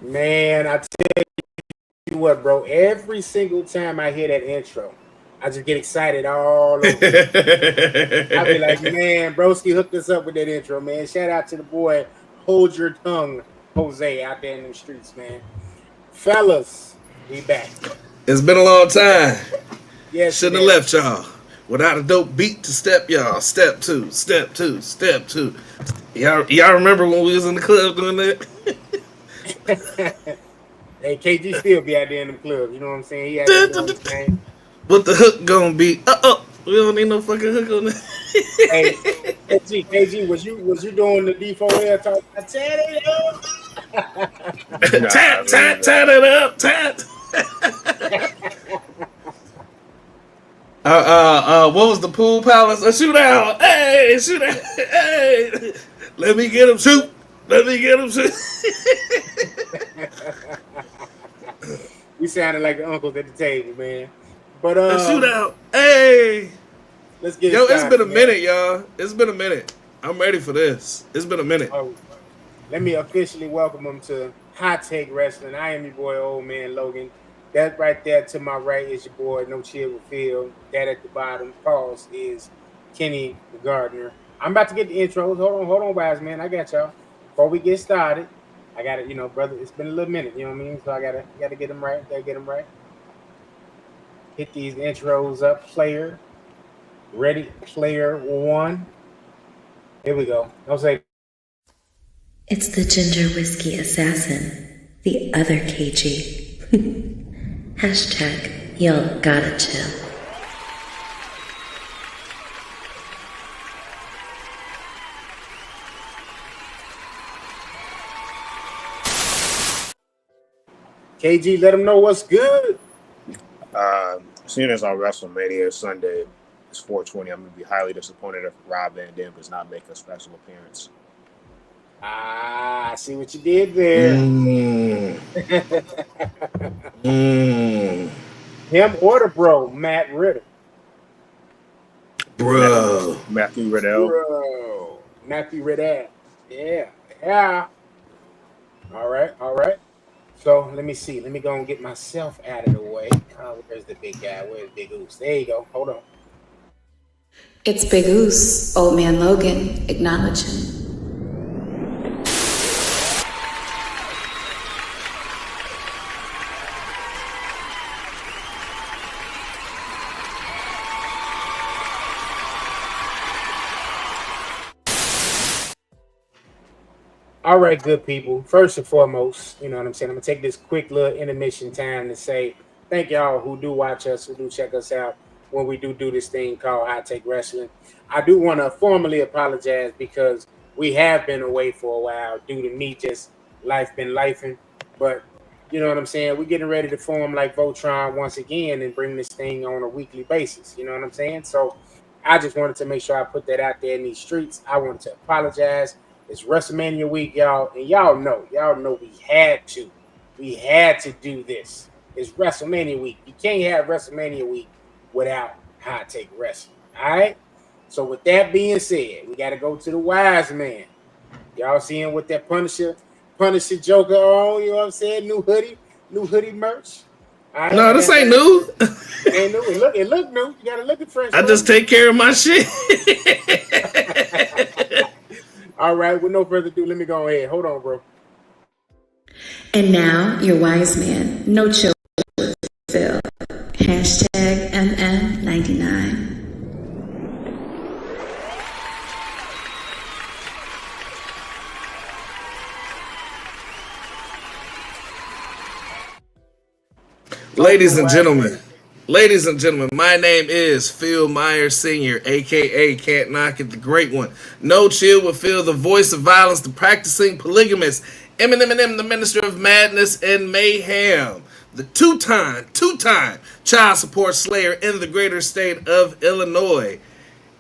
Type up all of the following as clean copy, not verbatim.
Man, I tell you what, bro. Every single time I hear that intro, I just get excited all over. I be like, man, broski hooked us up with that intro, man. Shout out to the boy, Hold Your Tongue, Jose, out there in the streets, man. Fellas, we back. It's been a long time. Yes, Shouldn't have left y'all without a dope beat to step y'all. Step two, step two, step two. Y'all remember when we was in the club doing that? Hey, KG still be out there in them clubs. You know what I'm saying? He out there doing his thing. What the hook gonna be? We don't need no fucking hook on that. Hey, KG, was you doing the D4L talk? I tell you. Tat it up, tat. What was the pool palace? A shootout. Hey, shootout. Hey, let me get him shoot. Let me get him shoot. We sounded like the uncles at the table, man. But a shootout. Hey, let's get it started, it's been a man. minute, y'all. It's been a minute. I'm ready for this. It's been a minute. Oh, let me officially welcome them to Hot Take Wrestling. I am your boy, Old Man Logan. That right there to my right is your boy, No Chill with Phil. That at the bottom, pause, is Kenny the Gardener. I'm about to get the intros. Hold on, guys, man. I got y'all. Before we get started, I got to, brother, it's been a little minute, you know what I mean? So I gotta get them right. Gotta get them right. Hit these intros up. Player. Ready? Player one. Here we go. Don't say. It's the ginger whiskey assassin, the other KG. Hashtag, y'all gotta chill. KG, let them know what's good. Seeing as our WrestleMania Sunday is 420, I'm going to be highly disappointed if Rob Van Dam does not make a special appearance. I see what you did there. Him or the bro, Matt Riddle. Bro. Matthew Riddle. Bro. Matthew Riddle. Yeah. All right. So let me see. Let me go and get myself out of the way. Where's the big guy? Where's Big Oos? There you go. Hold on. It's Big Oos, Old Man Logan. Acknowledge him. All right, good people. First and foremost, you know what I'm saying? I'm going to take this quick little intermission time to say thank y'all who do watch us, who do check us out when we do this thing called Hot Take Wrestling. I do want to formally apologize because we have been away for a while due to me just life been lifing. But you know what I'm saying? We're getting ready to form like Voltron once again and bring this thing on a weekly basis. You know what I'm saying? So I just wanted to make sure I put that out there in these streets. I wanted to apologize. It's WrestleMania week, y'all, and y'all know we had to do this. It's WrestleMania week. You can't have WrestleMania week without Hot Take Wrestling. All right. So with that being said, we got to go to the wise man. Y'all seeing what that Punisher Joker on? You know what I'm saying? New hoodie merch. Right, no, this ain't new. Ain't new. It look new. You gotta look at fresh. I just take care of my shit. All right, with no further ado, let me go ahead. Hold on, bro. And now, your wise man, No Chill with Phil. Hashtag MM99. Ladies and gentlemen, my name is Phil Myers Sr., a.k.a. Can't Knock It, the Great One. No Chill with Phil, the voice of violence, the practicing polygamist, Eminem, the minister of madness and mayhem, the two-time child support slayer in the greater state of Illinois.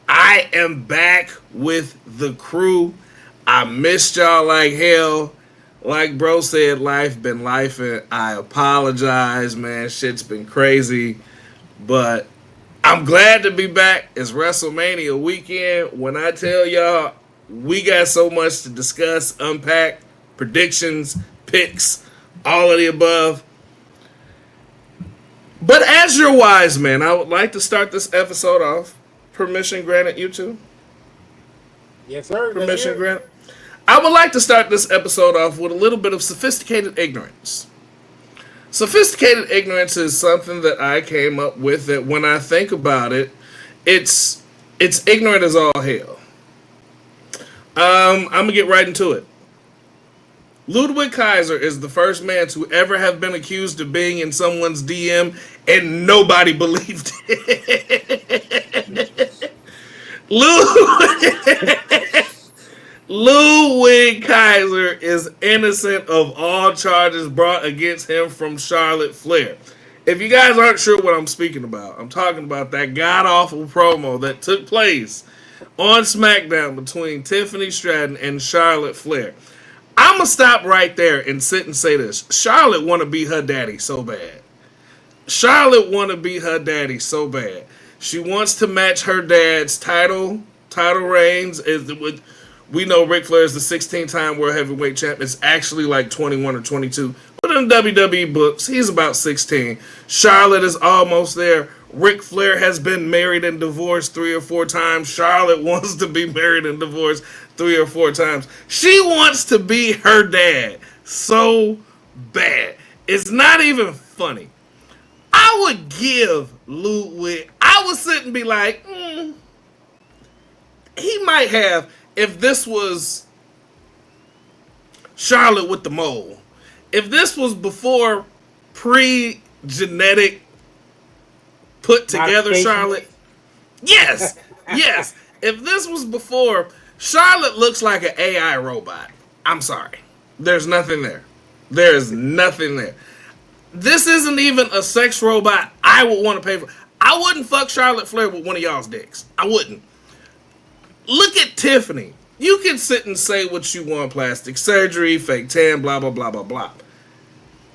I am back with the crew. I missed y'all like hell. Like bro said, life been lifing. I apologize, man. Shit's been crazy. But I'm glad to be back. It's WrestleMania weekend. When I tell y'all, we got so much to discuss, unpack, predictions, picks, all of the above. But as your wise man, I would like to start this episode off. Permission granted, you two? Yes, sir. Permission granted. I would like to start this episode off with a little bit of sophisticated ignorance. Sophisticated ignorance is something that I came up with that when I think about it, it's ignorant as all hell. I'm going to get right into it. Ludwig Kaiser is the first man to ever have been accused of being in someone's DM and nobody believed it. Ludwig Kaiser is innocent of all charges brought against him from Charlotte Flair. If you guys aren't sure what I'm speaking about, I'm talking about that god-awful promo that took place on SmackDown between Tiffany Stratton and Charlotte Flair. I'm going to stop right there and sit and say this. Charlotte want to be her daddy so bad. Charlotte want to be her daddy so bad. She wants to match her dad's title reigns. We know Ric Flair is the 16-time World Heavyweight Champ. It's actually like 21 or 22. But in WWE books, he's about 16. Charlotte is almost there. Ric Flair has been married and divorced 3 or 4 times. Charlotte wants to be married and divorced 3 or 4 times. She wants to be her dad so bad. It's not even funny. I would give Ludwig, I would sit and be like, he might have, if this was Charlotte with the mole, if this was before pre-genetic put together Charlotte, yes. If this was before, Charlotte looks like an AI robot. I'm sorry. There's nothing there. There is nothing there. This isn't even a sex robot I would want to pay for. I wouldn't fuck Charlotte Flair with one of y'all's dicks. I wouldn't. Look at Tiffany. You can sit and say what you want, plastic surgery, fake tan, blah, blah, blah, blah, blah.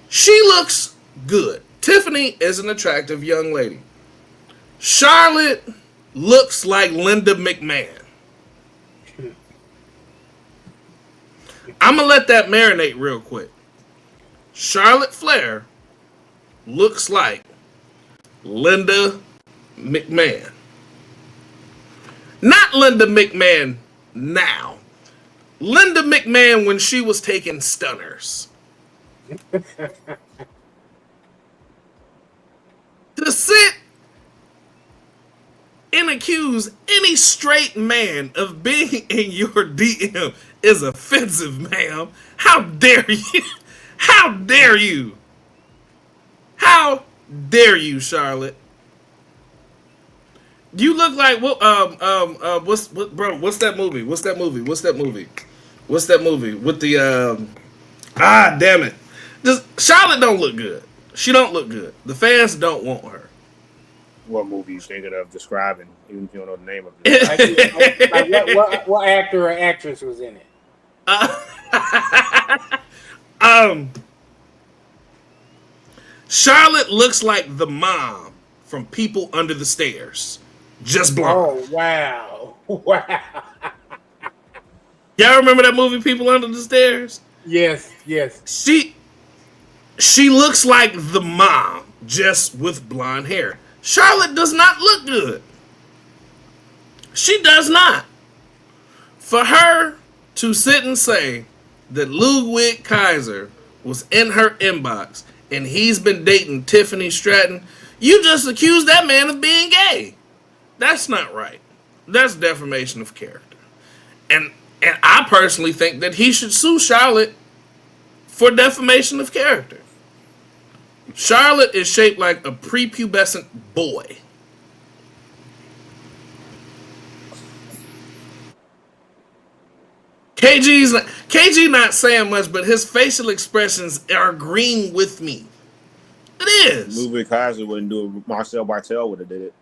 She looks good. Tiffany is an attractive young lady. Charlotte looks like Linda McMahon. I'm going to let that marinate real quick. Charlotte Flair looks like Linda McMahon. Not Linda McMahon now. Linda McMahon when she was taking stunners. To sit and accuse any straight man of being in your DM is offensive, ma'am. How dare you? How dare you? How dare you, Charlotte? You look like what's that movie? What's that movie with the damn it. Just Charlotte don't look good. She don't look good. The fans don't want her. What movie you thinking of describing, even if you don't know the name of it? What actor or actress was in it? Charlotte looks like the mom from People Under the Stairs. Just blonde. Oh, wow. Wow. Y'all remember that movie, People Under the Stairs? Yes. She looks like the mom, just with blonde hair. Charlotte does not look good. She does not. For her to sit and say that Ludwig Kaiser was in her inbox and he's been dating Tiffany Stratton, you just accused that man of being gay. That's not right. That's defamation of character. And I personally think that he should sue Charlotte for defamation of character. Charlotte is shaped like a prepubescent boy. KG not saying much, but his facial expressions are agreeing with me. It is. Ludwig Kaiser wouldn't do it. Marcel Bartel would have did it.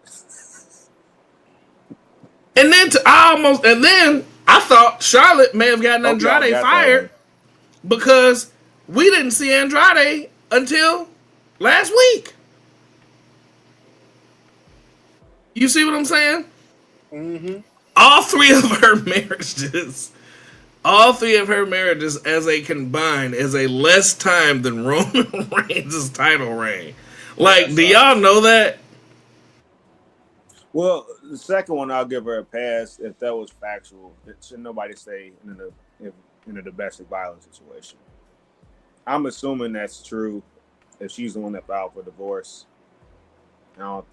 And then I thought Charlotte may have gotten Andrade fired because we didn't see Andrade until last week. You see what I'm saying? Mm-hmm. All three of her marriages all three of her marriages as a combined is a less time than Roman Reigns' title reign. Like, do y'all know that? Well, the second one, I'll give her a pass if that was factual. It should nobody say in a domestic violence situation. I'm assuming that's true. If she's the one that filed for divorce, I don't,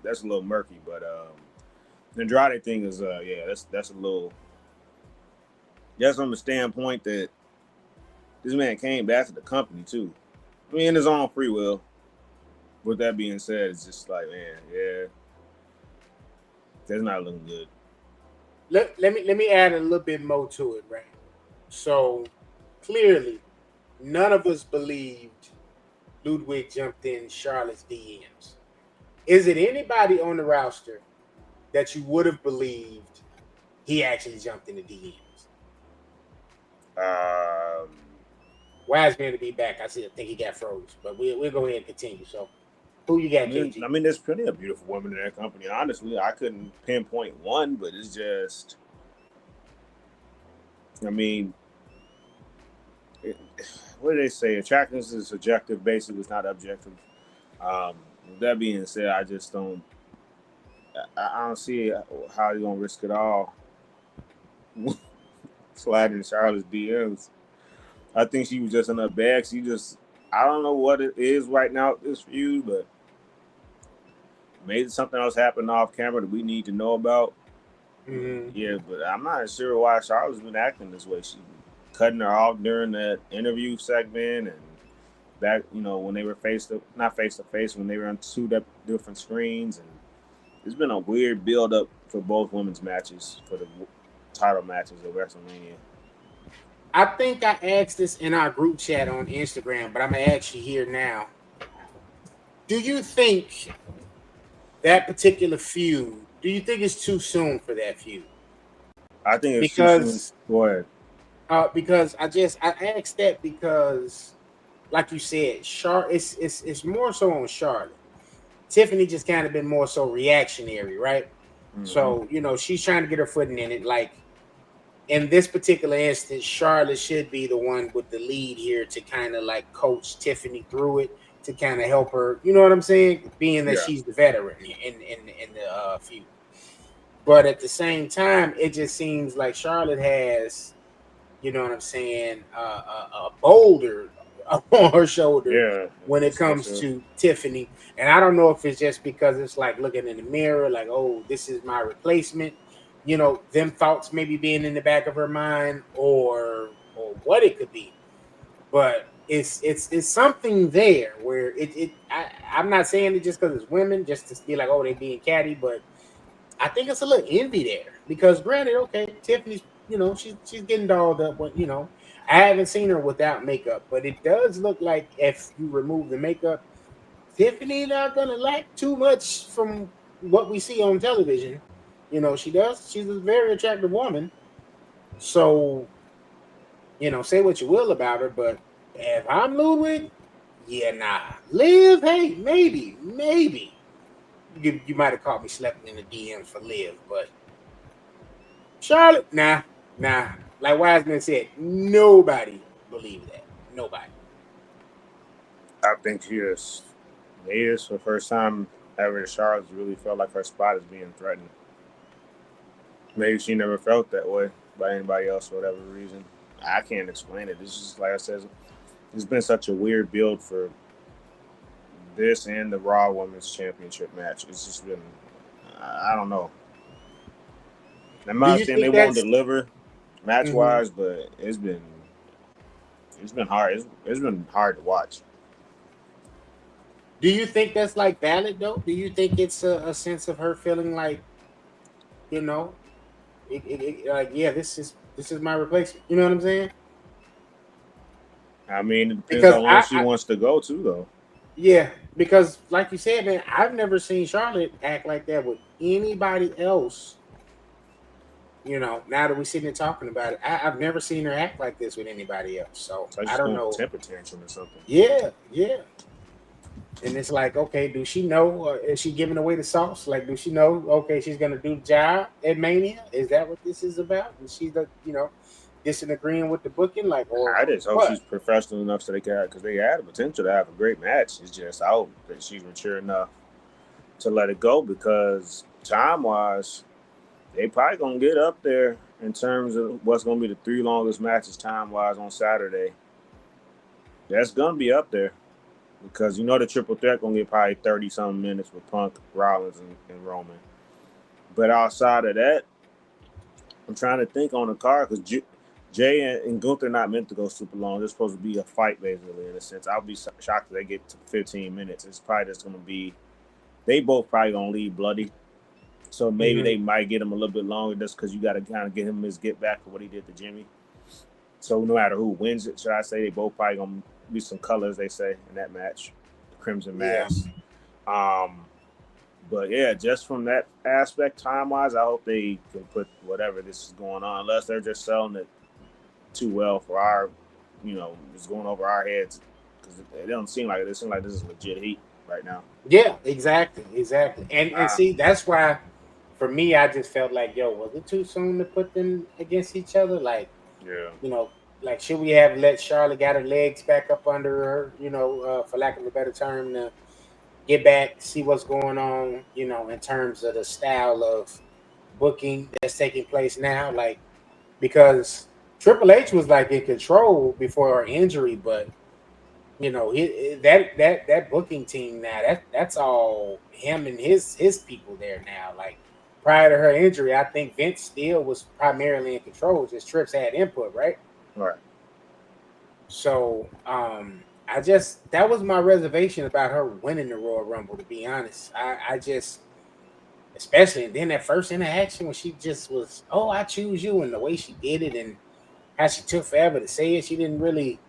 that's a little murky. But the Andrade thing is, that's a little. That's from the standpoint that this man came back to the company too. I mean, in his own free will. With that being said, it's just like, man, yeah, that's not looking good. Let me add a little bit more to it, right? So clearly, none of us believed Ludwig jumped in Charlotte's DMs. Is it anybody on the roster that you would have believed he actually jumped in the DMs? Wiseman to be back. I think he got froze, but we'll go ahead and continue. So, who you got, KG? I mean, there's plenty of beautiful women in that company. Honestly, I couldn't pinpoint one, but it's just, I mean, what do they say? Attractiveness is subjective, basically, it's not objective. With that being said, I just don't. I don't see how you're gonna risk it all. Sliding Charlotte's DMs. I think she was just in her bag. I don't know what it is right now with this feud, but maybe something else happened off camera that we need to know about. Mm-hmm. Yeah, but I'm not sure why Charlotte's been acting this way. She cutting her off during that interview segment and back, when they were not face to face, when they were on two different screens. And it's been a weird build up for both women's matches, for the title matches at WrestleMania. I think I asked this in our group chat on Instagram, but I'm going to ask you here now. Do you think that particular feud, do you think it's too soon for that feud? I think it's too soon. Go ahead. Because I asked that because, like you said, it's more so on Charlotte. Tiffany just kind of been more so reactionary, right? Mm-hmm. So, she's trying to get her footing in it. Like, in this particular instance, Charlotte should be the one with the lead here to kind of like coach Tiffany through it, to kind of help her. You know what I'm saying? Being that she's the veteran in the feud. But at the same time, it just seems like Charlotte has, you know what I'm saying, a boulder on her shoulder when it comes to Tiffany. And I don't know if it's just because it's like looking in the mirror, like, oh, this is my replacement. Them thoughts maybe being in the back of her mind, or what it could be. But it's something there where I'm not saying it just because it's women, just to be like, oh, they being catty, but I think it's a little envy there. Because granted, okay, Tiffany's, she's getting dolled up, but I haven't seen her without makeup, but it does look like if you remove the makeup, Tiffany not gonna lack too much from what we see on television. She does. She's a very attractive woman. So, say what you will about her, but if I'm Ludwig, Liv, hey, maybe. You might have caught me sleeping in the DMs for Liv, but Charlotte, nah. Like Wiseman said, nobody believed that. Nobody. I think she is. Maybe it's for the first time ever that Charlotte really felt like her spot is being threatened. Maybe she never felt that way by anybody else for whatever reason. I can't explain it. It's just, like I said, it's been such a weird build for this and the Raw Women's Championship match. It's just been, I don't know. I'm not saying they won't deliver match-wise, but it's been hard. It's been hard to watch. Do you think that's like valid though? Do you think it's a sense of her feeling like, this is my replacement? You know what I'm saying? I mean, it depends on where she wants to go too, though. Yeah, because like you said, man, I've never seen Charlotte act like that with anybody else. Now that we're sitting here talking about it, I've never seen her act like this with anybody else. So I don't know. Temper tantrum or something. Yeah. And it's like, okay, do she know? Is she giving away the sauce? Like, do she know? Okay, she's gonna do the job at Mania. Is that what this is about? Is she the disagreeing with the booking? Like, or I just hope she's what? professional enough so they can, because they had the potential to have a great match. It's just I hope that she's mature enough to let it go, because time wise, they probably gonna get up there in terms of what's gonna be the 3 longest matches time wise on Saturday. That's gonna be up there, because the triple threat gonna get probably 30-something minutes with Punk, Rollins, and Roman. But outside of that, I'm trying to think on the card, because Jay and Gunther not meant to go super long. They're supposed to be a fight, basically, in a sense. I'll be shocked if they get to 15 minutes. It's probably just gonna be, they both probably gonna leave bloody. So maybe they might get him a little bit longer, just because you got to kind of get him his get back for what he did to Jimmy. So no matter who wins it, should I say, they both probably gonna be some colors, they say, in that match, the Crimson Mass. But yeah, just from that aspect, time wise, I hope they can put whatever this is going on, unless they're just selling it too well for our, it's going over our heads, because it doesn't seem like it. It seems like this is legit heat right now. Yeah, exactly. And see, that's why for me, I just felt like, yo, was it too soon to put them against each other? Like, Yeah. Like, should we have let Charlotte got her legs back up under her, for lack of a better term, to get back, see what's going on, in terms of the style of booking that's taking place now? Like, because Triple H was like in control before her injury, but that booking team now, that's all him and his people there now. Like, prior to her injury, I think Vince still was primarily in control. Just Trips had input, right? Right. So that was my reservation about her winning the Royal Rumble, to be honest. I just, especially then that first interaction when she just was, oh, I choose you, and the way she did it and how she took forever to say it, she didn't really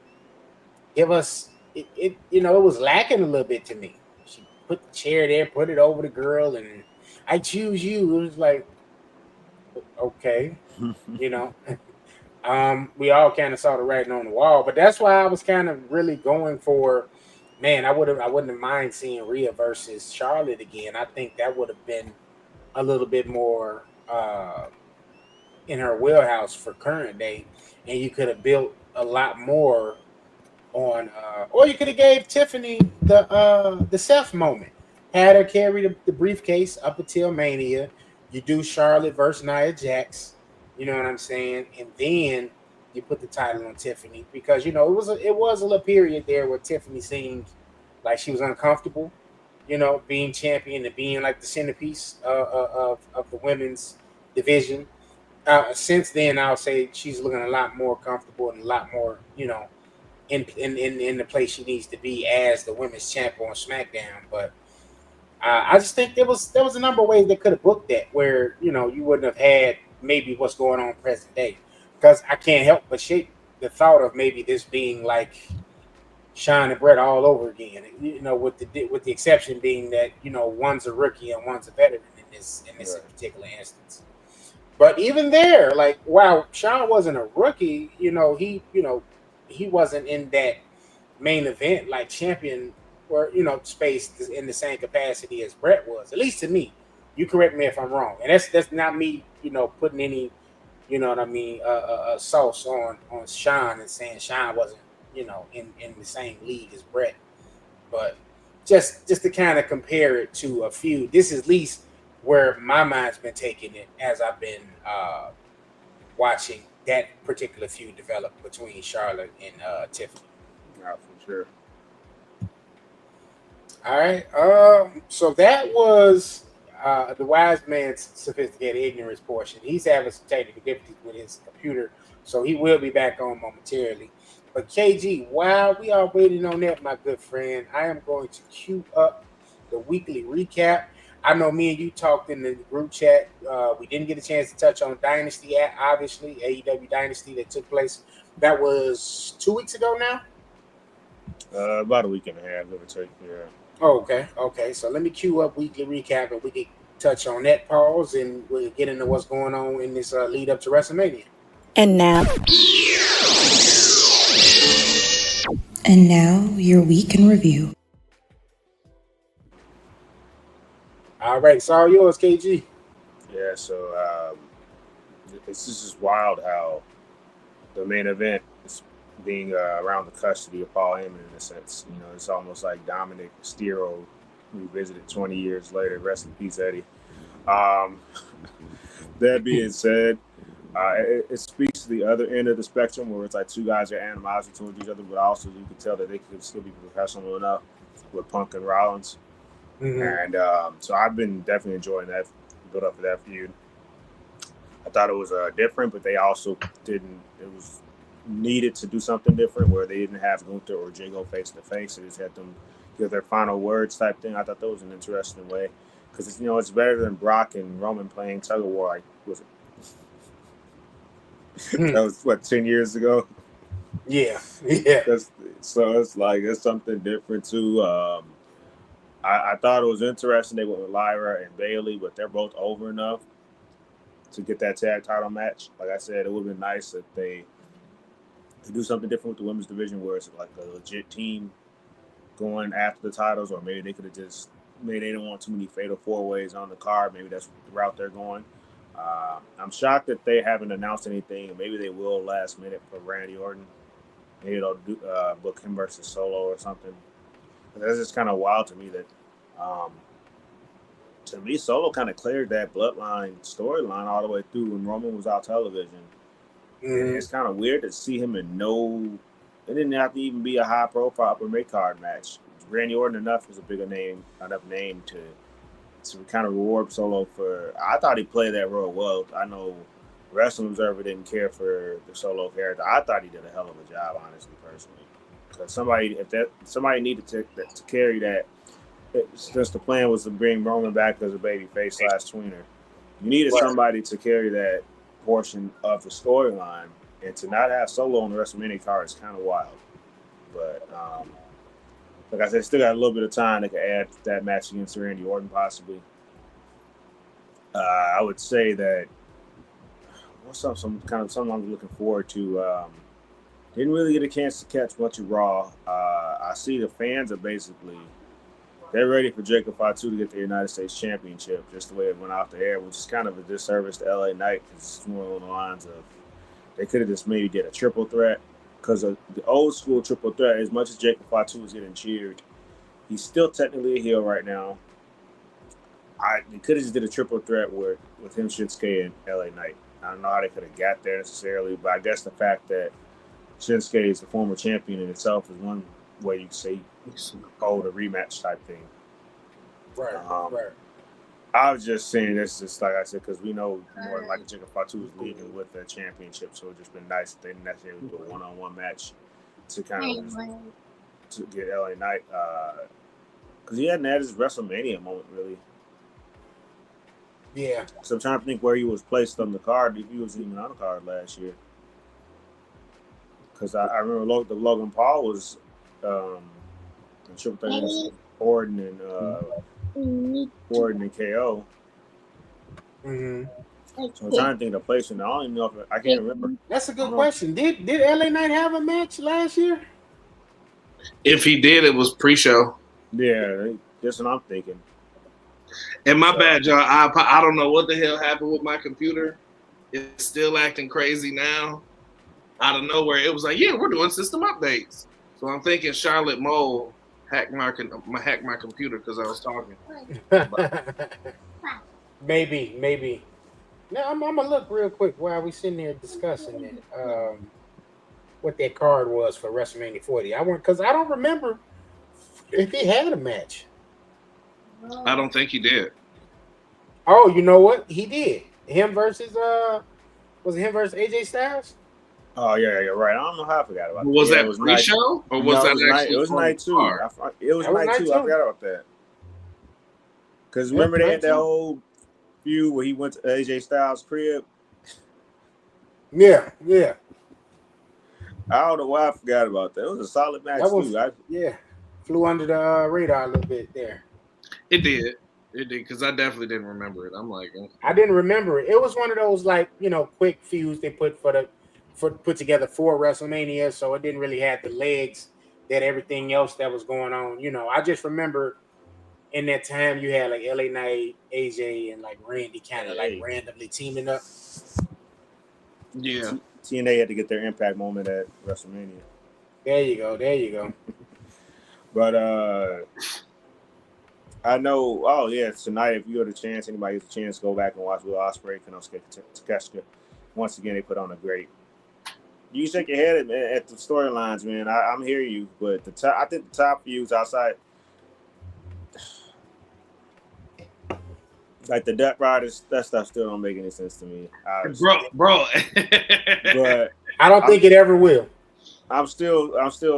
give us it was lacking a little bit to me. She put the chair there, put it over the girl, and I choose you. It was like, okay, we all kind of saw the writing on the wall, but that's why I was kind of really going for, man, I wouldn't have mind seeing Rhea versus Charlotte again. I think that would have been a little bit more in her wheelhouse for current day, and you could have built a lot more on, or you could have gave Tiffany the Seth moment, had her carry the briefcase up until Mania. You do Charlotte versus Nia Jax, you know what I'm saying, and then you put the title on Tiffany, because it was a little period there where Tiffany seemed like she was uncomfortable, being champion and being like the centerpiece of the women's division. Since then, I'll say she's looking a lot more comfortable and a lot more, in the place she needs to be as the women's champion on SmackDown. But I just think there was a number of ways they could have booked that where you wouldn't have had maybe what's going on present day, because I can't help but shake the thought of maybe this being like Sean and Brett all over again. With the exception being that one's a rookie and one's a veteran in this Right. particular instance. But even there, like, wow, Sean wasn't a rookie. He wasn't in that main event like champion or space in the same capacity as Brett was. At least to me. You correct me if I'm wrong, and that's not me. Putting any, what I mean, sauce on Sean and saying Sean wasn't in the same league as Brett, but just to kind of compare it to a few. This is at least where my mind's been taking it as I've been watching that particular feud develop between Charlotte and Tiffany. Yeah, for sure. All right. So that was the wise man's sophisticated ignorance portion. He's having some technical difficulties with his computer, so he will be back on momentarily. But KG, while we are waiting on that, my good friend, I am going to queue up the weekly recap. I know me and you talked in the group chat. We didn't get a chance to touch on Dynasty, obviously, AEW Dynasty that took place. That was 2 weeks ago now? About a week and a half, give or take. Yeah. Oh, okay. So let me queue up weekly recap, and we can touch on that pause, and we'll get into what's going on in this lead up to WrestleMania. And now, your week in review. All right, it's all yours, KG. Yeah, so it's just wild how the main event is being around the custody of Paul Heyman in a sense. You know, it's almost like Dominic Mysterio revisited 20 years later. Rest in peace, Eddie. Um, that being said, it speaks to the other end of the spectrum where it's like two guys are animosity towards each other, but also you can tell that they can still be professional enough with Punk and Rollins. And so I've been definitely enjoying that build up for that feud. I thought it was different, but they also didn't. It was needed to do something different where they didn't have Gunther or Jay go face to face. They just had them give their final words type thing. I thought that was an interesting way because it's better than Brock and Roman playing tug of war. Like, was it? That was what 10 years ago. Yeah. So it's like it's something different too. I thought it was interesting they went with Lyra and Bayley, but they're both over enough to get that tag title match. Like I said, it would have been nice if they could do something different with the women's division where it's like a legit team going after the titles, or maybe they could have just maybe they don't want too many fatal four ways on the card. Maybe that's the route they're going. I'm shocked that they haven't announced anything. Maybe they will last minute for Randy Orton. Maybe they'll book him versus Solo or something. But that's just kind of wild to me that to me, Solo kind of cleared that bloodline storyline all the way through when Roman was out television. And it's kind of weird to see him in it didn't have to even be a high profile upper mid card match. Randy Orton enough was a bigger name, enough name to kind of reward Solo for. I thought he played that role well. I know Wrestling Observer didn't care for the Solo character. I thought he did a hell of a job, honestly, personally. Because somebody needed to carry that. Since the plan was to bring Roman back as a babyface / tweener, you needed somebody to carry that portion of the storyline, and to not have Solo on the WrestleMania card is kind of wild. But like I said, still got a little bit of time. They could add that match against Randy Orton possibly. I would say that something I'm looking forward to. Didn't really get a chance to catch much of Raw. I see the fans are basically. They're ready for Jacob Fatu to get the United States Championship, just the way it went off the air, which is kind of a disservice to LA Knight because it's more along the lines of they could have just maybe did a triple threat because of the old school triple threat. As much as Jacob Fatu was getting cheered, he's still technically a heel right now. They could have just did a triple threat with him, Shinsuke, and LA Knight. I don't know how they could have got there necessarily, but I guess the fact that Shinsuke is the former champion in itself is one way you could say hold a rematch type thing. Right. I was just saying this, just like I said, because we know more than likely Jacob Fatu is leaving with the championship, so it's just been nice that they didn't necessarily do a one-on-one match to kind of to get LA Knight, because he hadn't had his WrestleMania moment really. Yeah. So I'm trying to think where he was placed on the card, if he was even on the card last year. Because I remember the Logan Paul was the triple threat Orton and KO. So I'm trying to think of the placement. I don't even know if I can't remember. That's a good question. Did LA Knight have a match last year? If he did, it was pre-show. Yeah, that's what I'm thinking. And my bad, y'all. I don't know what the hell happened with my computer. It's still acting crazy now. Out of nowhere, it was like, yeah, we're doing system updates. So I'm thinking Charlotte Mole hacked my computer because I was talking. Maybe. Now I'm gonna look real quick while we sitting there discussing it. What that card was for WrestleMania 40. Because I don't remember if he had a match. I don't think he did. Oh, you know what? He did. Him versus was it him versus AJ Styles? Oh yeah, you're right. I don't know how I forgot about that. Was that pre-show or was that actually? It was night 2. It was night 2. I forgot about that. Because remember they had that whole feud where he went to AJ Styles' crib. Yeah. I don't know why I forgot about that. It was a solid match too. Flew under the radar a little bit there. It did because I definitely didn't remember it. I'm like, I didn't remember it. It was one of those quick feuds they put together for WrestleMania, so it didn't really have the legs that everything else that was going on. I just remember in that time you had like LA Knight, AJ, and like Randy kind of like Hey. randomly teaming up. Yeah. TNA had to get their impact moment at WrestleMania. There you go. But I know. Oh yeah, tonight if you had a chance, anybody gets a chance, go back and watch Will Ospreay, Konosuke Takeshita. Once again, they put on a great. You shake your head at the storylines, man. I'm hearing you, but I think the top views outside, like the Death Riders, that stuff still don't make any sense to me. Bro. But I don't think it ever will. I'm still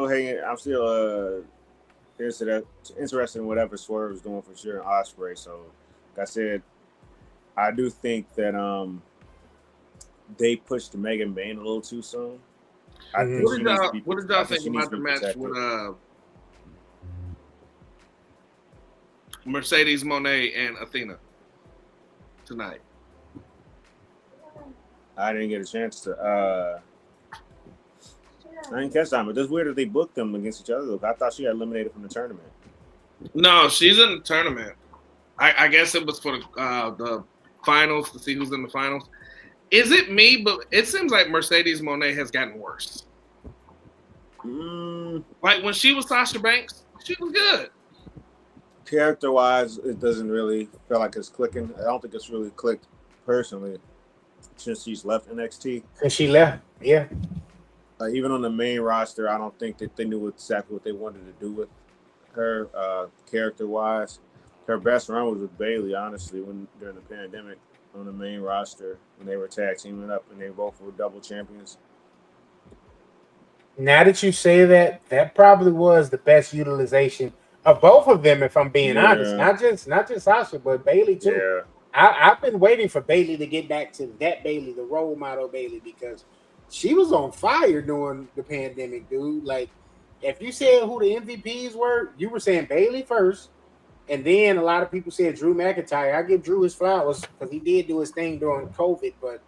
hanging. I'm still interested in whatever Swerve is doing for sure in Ospreay. So, like I said, I do think that they pushed Megan Bain a little too soon. I think what did y'all think about the match with Mercedes Moné and Athena tonight? I didn't get a chance to. I didn't catch that, but it's weird that they booked them against each other. Look, I thought she got eliminated from the tournament. No, she's in the tournament. I guess it was for the finals to see who's in the finals. Is it me? But it seems like Mercedes Moné has gotten worse. Like when she was Sasha Banks, she was good. Character-wise, it doesn't really feel like it's clicking. I don't think it's really clicked personally since she's left NXT. Since she left, yeah. Even on the main roster, I don't think that they knew exactly what they wanted to do with her character-wise. Her best run was with Bayley, honestly, during the pandemic on the main roster when they were tag teaming up and they both were double champions. Now that you say that, that probably was the best utilization of both of them, if I'm being honest. Not just Sasha, but Bayley too. Yeah. I've been waiting for Bayley to get back to that Bayley, the role model Bayley, because she was on fire during the pandemic, dude. Like, if you said who the MVPs were, you were saying Bayley first, and then a lot of people said Drew McIntyre. I give Drew his flowers because he did do his thing during COVID, but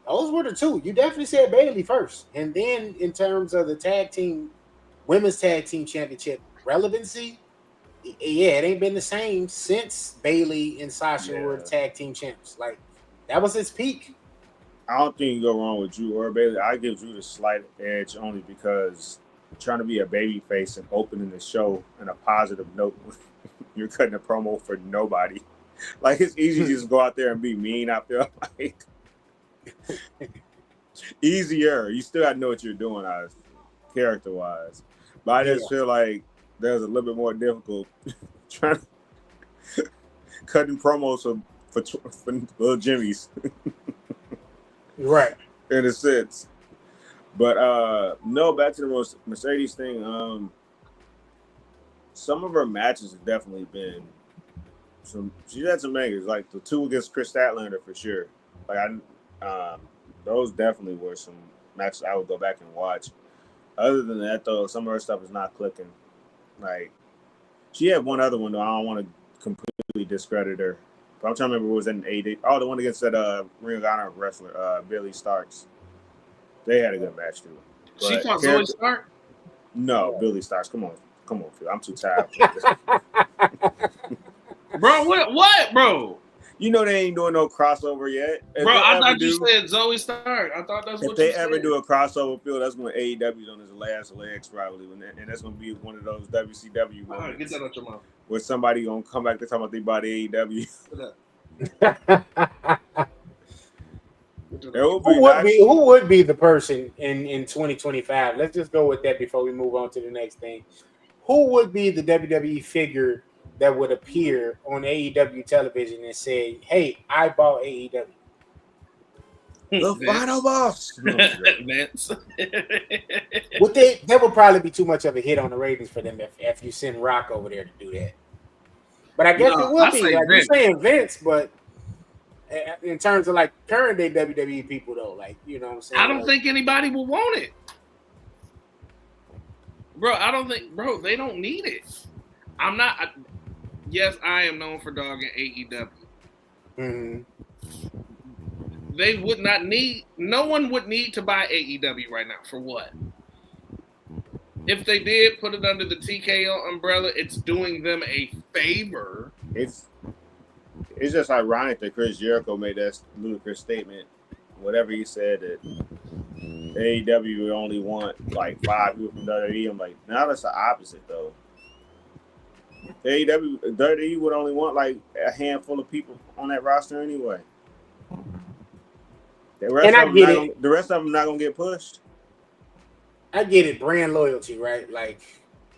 those were the two. You definitely said Bayley first, and then in terms of the women's tag team championship relevancy, yeah, it ain't been the same since Bayley and Sasha were the tag team champs. Like, that was its peak. I don't think you go wrong with Drew or Bayley. I give Drew the slight edge only because trying to be a baby face and opening the show in a positive note, you're cutting a promo for nobody. Like, it's easy to just go out there and be mean. I feel like easier. You still got to know what you're doing character-wise. But I just feel like there's a little bit more difficult trying to cutting promos for little Jimmys. Right. In a sense. But no, back to the Mercedes thing. Some of her matches have definitely been she's had some bangers, like the two against Chris Statlander for sure. Like those definitely were some matches I would go back and watch. Other than that though, some of her stuff is not clicking. Like, she had one other one though. I don't want to completely discredit her. But I'm trying to remember what was in AEW. Oh, the one against that Ring of Honor wrestler, Billy Starks. They had a good match too. But she fought Zoe Stark? No, Billy Starks. Come on, Phil. I'm too tired. Bro, what, bro? You know they ain't doing no crossover yet. Bro, I thought you said Zoe Stark. I thought that's what you said. If they ever do a crossover, Phil, that's when AEW's on his last legs probably, and that's gonna be one of those WCW moments. Get that out your mouth. Where somebody gonna come back to talk about they bought AEW. Who would be the person in 2025? Let's just go with that before we move on to the next thing. Who would be the WWE figure that would appear on AEW television and say, "Hey, I bought AEW"? The final boss. Vince. That would probably be too much of a hit on the ratings for them if you send Rock over there to do that. But I guess it would be. Like, you're saying Vince, but in terms of like current day WWE people though, like, you know what I'm saying? I don't think anybody will want it. Bro, they don't need it. Yes, I am known for dogging AEW. Mm-hmm. They would not need, no one would need to buy AEW right now. For what? if they did put it under the TKO umbrella, it's doing them a favor. It's just ironic that Chris Jericho made that ludicrous statement. Whatever he said that AEW would only want like 5 people from WWE. I'm like, now that's the opposite though. WWE would only want like a handful of people on that roster anyway. The rest of them not gonna get pushed. I get it, brand loyalty, right? Like,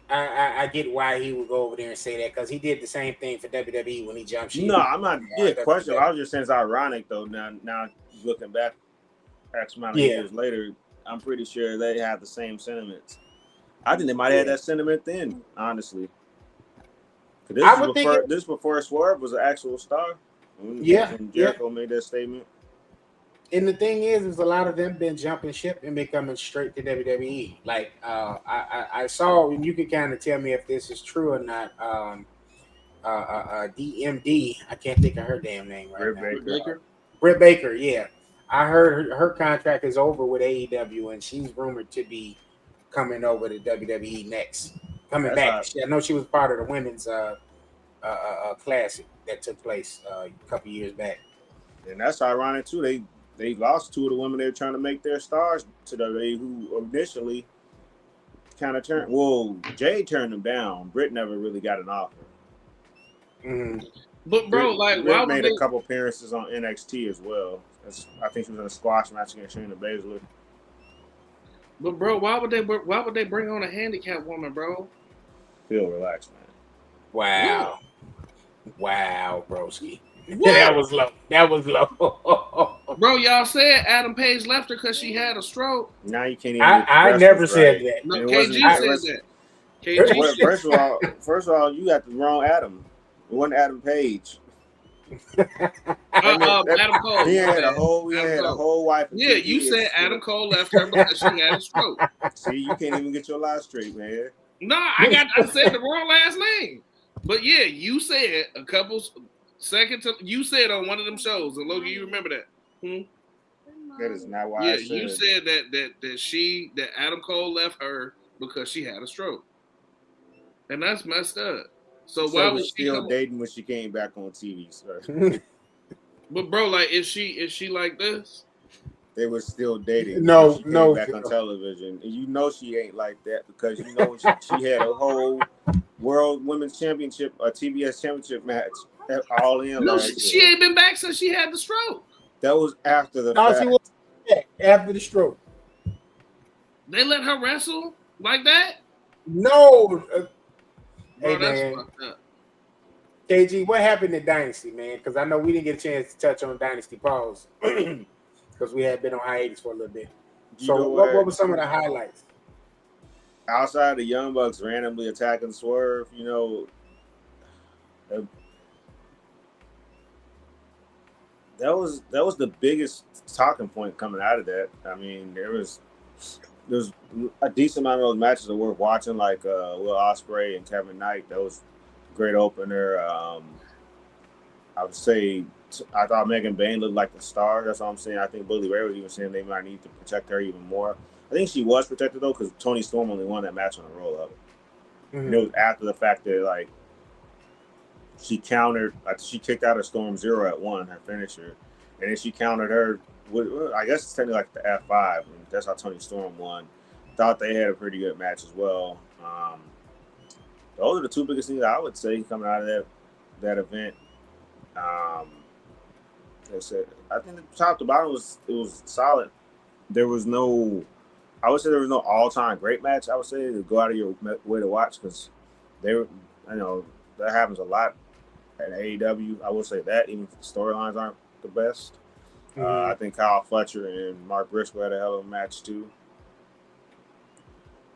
I get why he would go over there and say that because he did the same thing for WWE when he jumped ship. No, I'm not. Yeah, question. I was just saying it's ironic though. Now looking back, X amount of years later, I'm pretty sure they have the same sentiments. I think they might have had that sentiment then, honestly. This before Swerve was an actual star. When Jericho made that statement. And the thing is a lot of them been jumping ship and becoming straight to WWE. Like I saw, and you can kind of tell me if this is true or not. DMD, I can't think of her damn name right now. Britt Baker, yeah. I heard her contract is over with AEW, and she's rumored to be coming over to WWE next. Coming back. I know she was part of the women's classic that took place a couple years back. And that's ironic too. They lost 2 of the women they were trying to make their stars to WWE, who initially kind of turned. Well, Jay turned them down. Britt never really got an offer. Mm-hmm. But bro, Britt made a couple appearances on NXT as well. I think she was in a squash match against Shayna Baszler. But bro, why would they bring on a handicapped woman, bro? Feel relaxed, man. Wow. Yeah. Wow, broski. That was low. Bro, y'all said Adam Page left her because she had a stroke. Now you can't even. I never said that. No, KG said that. First of all, you got the wrong Adam. It wasn't Adam Page. Adam Cole. He had a whole wife. Yeah, you said Adam Cole left her because she had a stroke. See, you can't even get your life straight, man. No, I said the wrong last name. But yeah, you said a couple seconds. You said on one of them shows, and Logan, you remember that? That is not why I said. You said that Adam Cole left her because she had a stroke, and that's messed up. So why was she still dating when she came back on TV, sir? But bro, like, is she like this? They were still dating. No, she came back on television, and you know she ain't like that because you know she had a whole World Women's Championship, a TBS Championship match, all in. No, she ain't been back since she had the stroke. That was after the fact. She was back after the stroke. They let her wrestle like that? No. Bro, hey, man. KG, what happened to Dynasty, man? Because I know we didn't get a chance to touch on Dynasty pause because we had been on hiatus for a little bit. So what were some of the highlights? Outside the Young Bucks randomly attacking Swerve, you know, that was the biggest talking point coming out of that. I mean, there's a decent amount of those matches that worth watching, like Will Ospreay and Kevin Knight. That was a great opener. I would say I thought Megan Bayne looked like the star. That's all I'm saying. I think Bully Ray was even saying they might need to protect her even more. I think she was protected though because Toni Storm only won that match on a roll up. Mm-hmm. And it was after the fact that like she countered, she kicked out her Storm 0 at 1, her finisher, and then she countered her with, I guess it's technically like the F5, and that's how Toni Storm won. Thought they had a pretty good match as well. Those are the 2 biggest things I would say coming out of that event. I think the top to bottom it was solid. There was no, I would say there was no all-time great match. I would say to go out of your way to watch because that happens a lot at AEW. I will say that even if the storylines aren't the best. I think Kyle Fletcher and Mark Briscoe had a hell of a match too.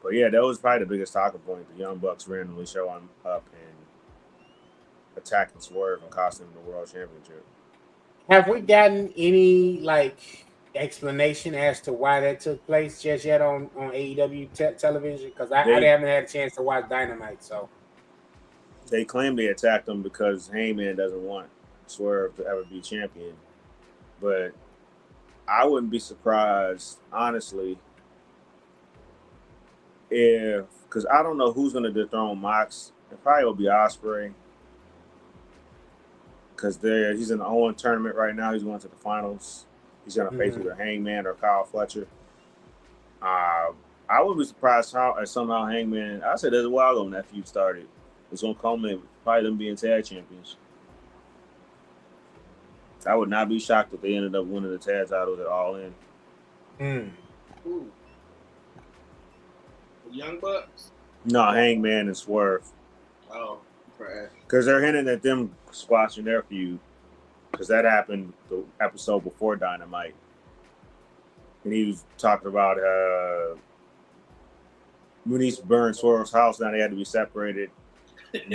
But yeah, that was probably the biggest talking point. The Young Bucks randomly showing up and attacking Swerve and costing him the World Championship. Have we gotten any explanation as to why that took place just yet on AEW television? Because I haven't had a chance to watch Dynamite. So they claim they attacked him because Heyman doesn't want Swerve to ever be champion. But I wouldn't be surprised, honestly, because I don't know who's going to dethrone Mox. It probably will be Ospreay. Because he's in the Owen tournament right now. He's going to the finals. He's going to face either Hangman or Kyle Fletcher. I wouldn't be surprised how somehow Hangman, I said there's a while ago when that feud started. It's going to culminate with probably them being tag champions. I would not be shocked if they ended up winning the tag titles at All In. Ooh. The Young Bucks? No, Hangman and Swerve. Oh, trash. Because they're hinting at them squashing their feud. Because that happened the episode before Dynamite. And he was talking about when he burned Swerve's house, now they had to be separated. And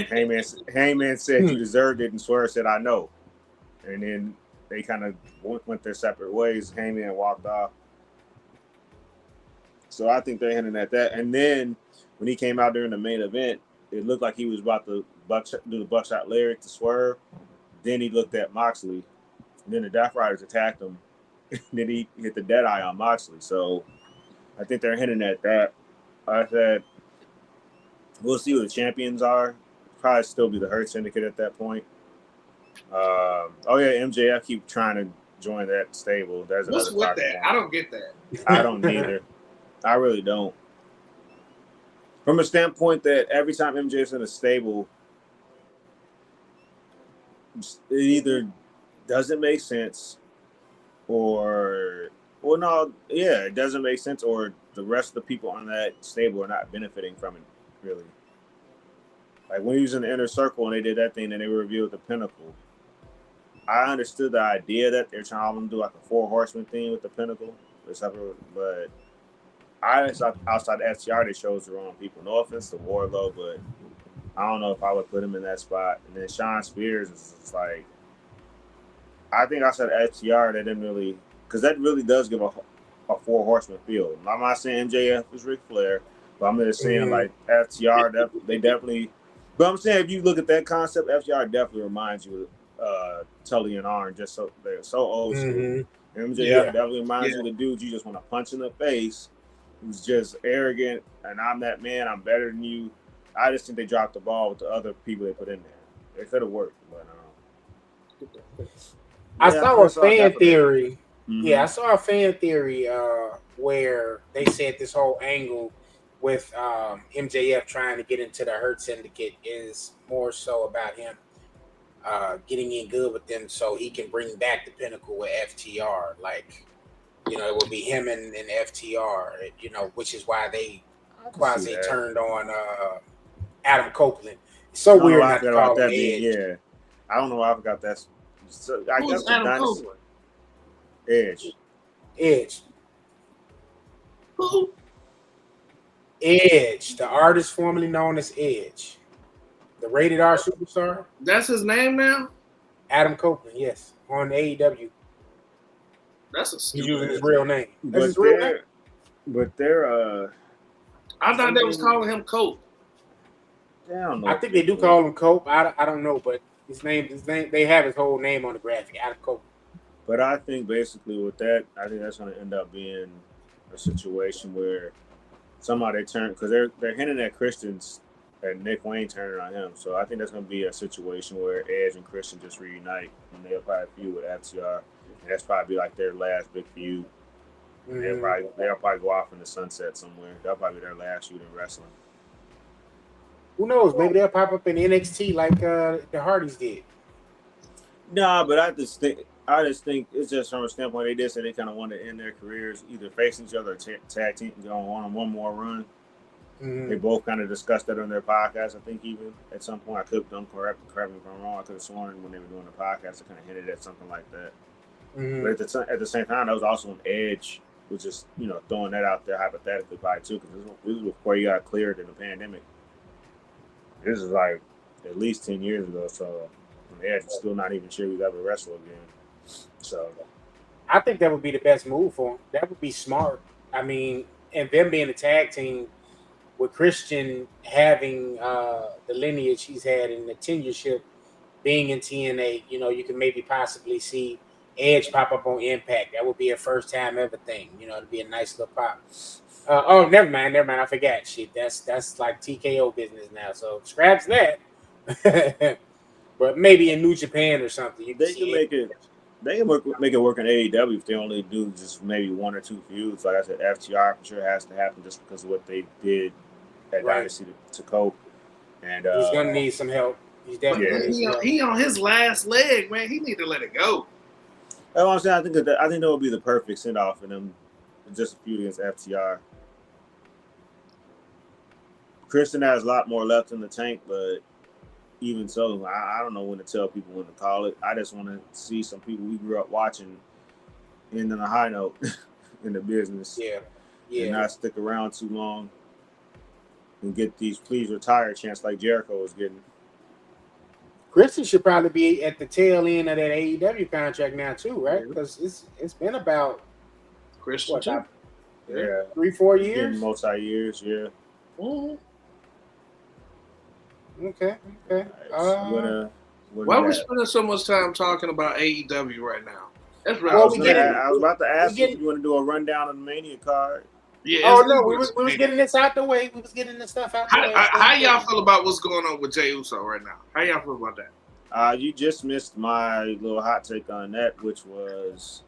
Hangman said, you deserved it. And Swerve said, I know. And then they kind of went their separate ways. Hangman walked off. So I think they're hinting at that. And then when he came out during the main event, it looked like he was about to do the buckshot lariat to Swerve. Then he looked at Moxley. And then the Death Riders attacked him. And then he hit the dead eye on Moxley. So I think they're hinting at that. I said, we'll see who the champions are. Probably still be the Hurt Syndicate at that point. MJF keep trying to join that stable. There's what's with that? I don't get that. I don't either. I really don't. From a standpoint that every time MJF's in a stable, it either doesn't make sense it doesn't make sense, or the rest of the people on that stable are not benefiting from it, really. Like when he was in the Inner Circle and they did that thing and they revealed the Pinnacle, I understood the idea that they're trying to do like a 4 horseman thing with the Pinnacle or something, but outside FTR, they chose the wrong people. No offense to Wardlow, but I don't know if I would put him in that spot. And then Shawn Spears is just like, I think outside FTR, they didn't really, because that really does give a 4 horseman feel. I'm not saying MJF is Ric Flair, but I'm just saying like FTR, they definitely. But I'm saying if you look at that concept, FTR definitely reminds you of Tully and Arn. They're so old school. MJF definitely reminds you of the dude you just want to punch in the face, who's just arrogant, and I'm that man, I'm better than you. I just think they dropped the ball with the other people they put in there. It could have worked, but I saw a fan theory. Yeah, I saw a fan theory where they said this whole angle with MJF trying to get into the Hurt Syndicate is more so about him getting in good with them so he can bring back the Pinnacle with FTR. Like, it will be him and FTR, which is why they quasi turned on Adam Copeland. It's so weird not to call him Edge. Yeah, I don't know why I forgot that. So, I Who's guess Adam Copeland? Edge. Who? Edge, the artist formerly known as Edge, the rated R superstar. That's his name now? Adam Copeland, yes, on AEW. That's a He's stupid using his real name. That's his But real name. they're I thought they was calling him Cope. I don't know. I think they do call him Cope. I don't know, but his name, they have his whole name on the graphic, Adam Cope. But I think basically with that, I think that's going to end up being a situation where somehow they turn, because they're hinting at Christian's and Nick Wayne turning on him. So I think that's going to be a situation where Edge and Christian just reunite, and they'll probably feud with FTR, and that's probably like their last big feud. They'll probably go off in the sunset somewhere. That'll probably be their last feud in wrestling. Who knows? Maybe they'll pop up in NXT like the Hardys did. Nah, but I just think it's just from a standpoint they did say they kind of want to end their careers either facing each other or tag team and go on one more run. They both kind of discussed that on their podcast. I think even at some point, I could have correct me if I'm wrong. I could have sworn when they were doing the podcast, they kind of hinted at something like that. But at the same time, that was also an Edge, which is throwing that out there hypothetically probably too, because this was before you got cleared in the pandemic. This is like at least 10 years ago, so Edge was still not even sure he'd ever wrestle again. So I think that would be the best move for him. That would be smart. I mean, and them being a tag team with Christian having the lineage he's had and the tenureship being in TNA, you can maybe possibly see Edge pop up on Impact. That would be a first time ever thing. It'd be a nice little pop. Oh, never mind. I forgot. Shit, that's like TKO business now. So scraps that. But maybe in New Japan or something, you can They can see make it. They can make it work in AEW if they only do just maybe 1 or 2 feuds. Like I said, FTR for sure has to happen just because of what they did at Right. Dynasty to cope. And He's gonna need some help. He's definitely gonna need some help. He on his last leg, man. He need to let it go. that's what I'm saying. I think that would be the perfect send off for them. Just a feud against FTR. Christian has a lot more left in the tank, but even so, I don't know when to tell people when to call it. I just want to see some people we grew up watching end on a high note in the business. Yeah. And not stick around too long and get these please retire chance like Jericho was getting. Christian should probably be at the tail end of that AEW contract now too, right? Because it's been about Christian too. Yeah. 3-4 years. Multi-years, yeah. Mm-hmm. Okay. Why are we spending so much time talking about AEW right now? That's right. I was about to ask you if you want to do a rundown of the Mania card. Yeah. Oh no, we was getting this out the way. We was getting this stuff out the way. How y'all feel about what's going on with Jey Uso right now? How y'all feel about that? You just missed my little hot take on that, which was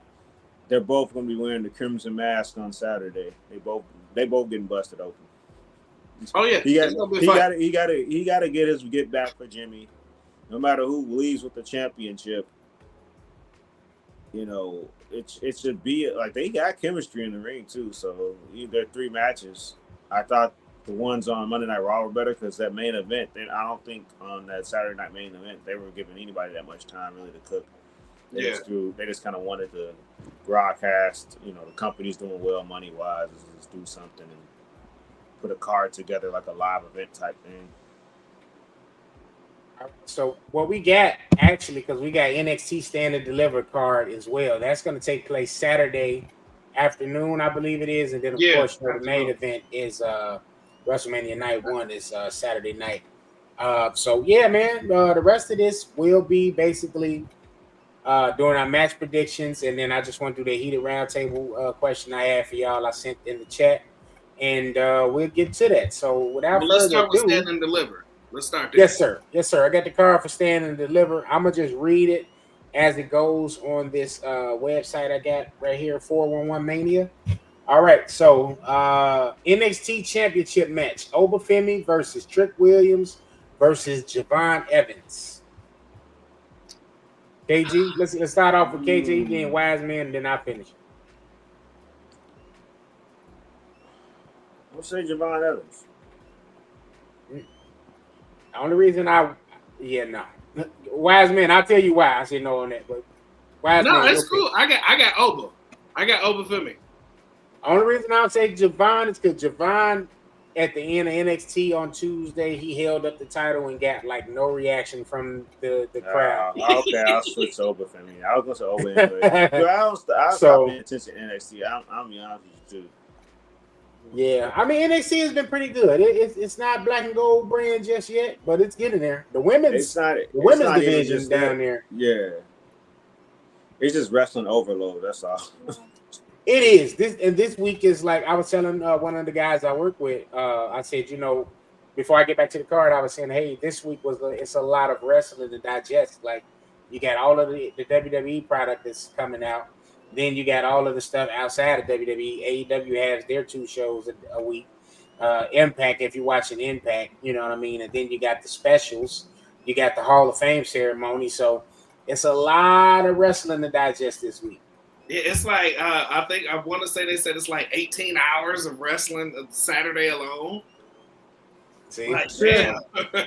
they're both going to be wearing the Crimson Mask on Saturday. They both getting busted open. Oh yeah, he got to get back for Jimmy. No matter who leaves with the championship, you know it should be like they got chemistry in the ring too. So their 3 matches, I thought the ones on Monday Night Raw were better because that main event. I don't think on that Saturday night main event they were giving anybody that much time really to cook. They just kind of wanted to broadcast. You know, the company's doing well money wise. Just do something and put a card together like a live event type thing. So what we got actually, because we got NXT Stand Deliver card as well. That's going to take place Saturday afternoon, I believe it is, and then of course the main event is WrestleMania Night 1 is Saturday night. So yeah, man, the rest of this will be basically doing our match predictions, and then I just want to do the heated roundtable question I had for y'all. I sent in the chat, and we'll get to that. So without let's further start with ado, Stand and Deliver. Let's start there. Yes, sir. I got the card for Stand and Deliver. I'm gonna just read it as it goes on this website I got right here, 411 Mania. All right, so NXT Championship match: Obafemi versus Trick Williams versus Javon Evans. KG, let's start off with KG, then Wiseman, and then I'll finish. I'll say Javon Evans. The only reason Wiseman, I'll tell you why I say no on that, but Wiseman. No, it's cool. I got Oba. I got Oba for me. The only reason I would say Javon is because Javon at the end of NXT on Tuesday, he held up the title and got like no reaction from the crowd. Okay, I'll switch to Oba for me. I was gonna say Oba anyway. I stop paying attention to NXT. I'm be honest with you too. Yeah, I mean NXT has been pretty good. It's not black and gold brand just yet, but it's getting there. The women's division down there. Yeah, it's just wrestling overload. That's all. It is. This week is like I was telling one of the guys I work with. I said, before I get back to the card, I was saying, hey, this week it's a lot of wrestling to digest. Like you got all of the WWE product that's coming out. Then you got all of the stuff outside of WWE. AEW has their 2 shows a week. Impact, if you're watching Impact, you know what I mean? And then you got the specials. You got the Hall of Fame ceremony. So it's a lot of wrestling to digest this week. Yeah, it's like, I want to say they said it's like 18 hours of wrestling Saturday alone. See? Like, yeah.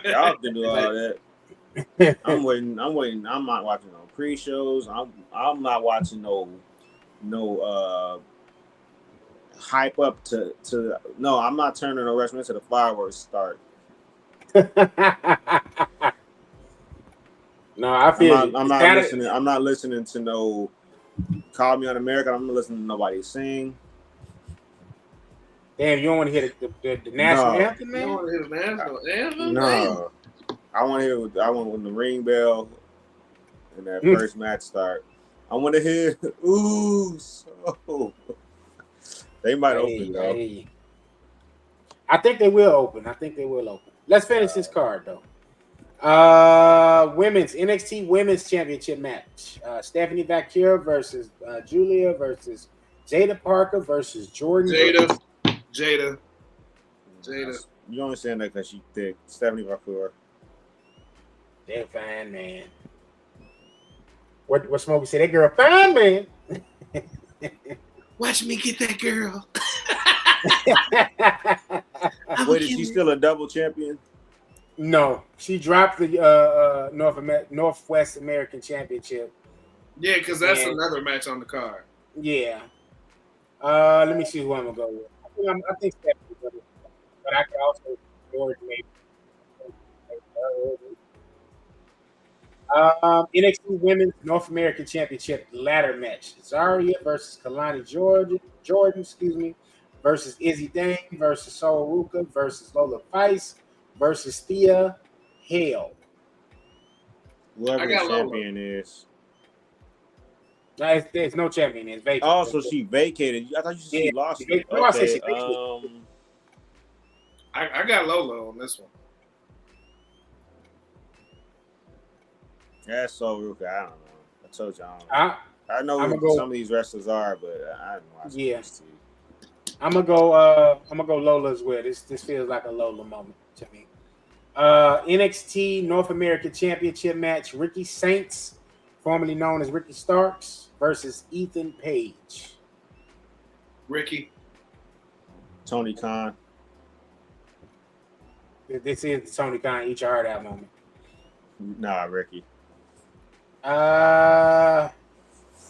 Y'all can do all that. I'm waiting. I'm not watching no pre-shows. I'm not watching no hype up to no. I'm not turning no wrestling to the fireworks start. No, I feel I'm not listening. I'm not listening to no Call Me on America. I'm not listening to nobody sing. Damn, you don't want to hear the national anthem, man? You don't want to hear the national anthem? No. I want when the ring bell and that first match start. I want to hear ooh so. They might open though. I think they will open. Let's finish this card though. Women's NXT Women's Championship match. Stephanie Bakkkkkkkkk versus Julia versus Jada Parker versus Jordan Brooks. Jada. You don't understand that because she thick. Stephanie Bakkkkkkk. They're fine, man. What Smokey said? That girl fine, man. Watch me get that girl. Wait, is she still a double champion? No, she dropped the Northwest American Championship. Yeah, because that's another match on the card. Yeah. Let me see who I'm gonna go with. I think Stephanie, but I can also coordinate. NXT Women's North American Championship ladder match: Zarya versus Kalani Jordan, versus Izzy Dane versus Sol Ruka versus Lola Vice versus Thea Hale. Whoever the champion is. There's no champion. It's vacated. Oh, so she vacated. I thought you said she lost it. No, I said she vacated. I got Lola on this one. That's so Ruka. I don't know. I told you I don't know. I know who some of these wrestlers are, but I didn't watch this too. I'm gonna go Lola as well. This feels like a Lola moment to me. NXT North American Championship match: Ricky Saints, formerly known as Ricky Starks, versus Ethan Page. Ricky. Tony Khan. This is the Tony Khan eat your heart out moment. Nah, Ricky. For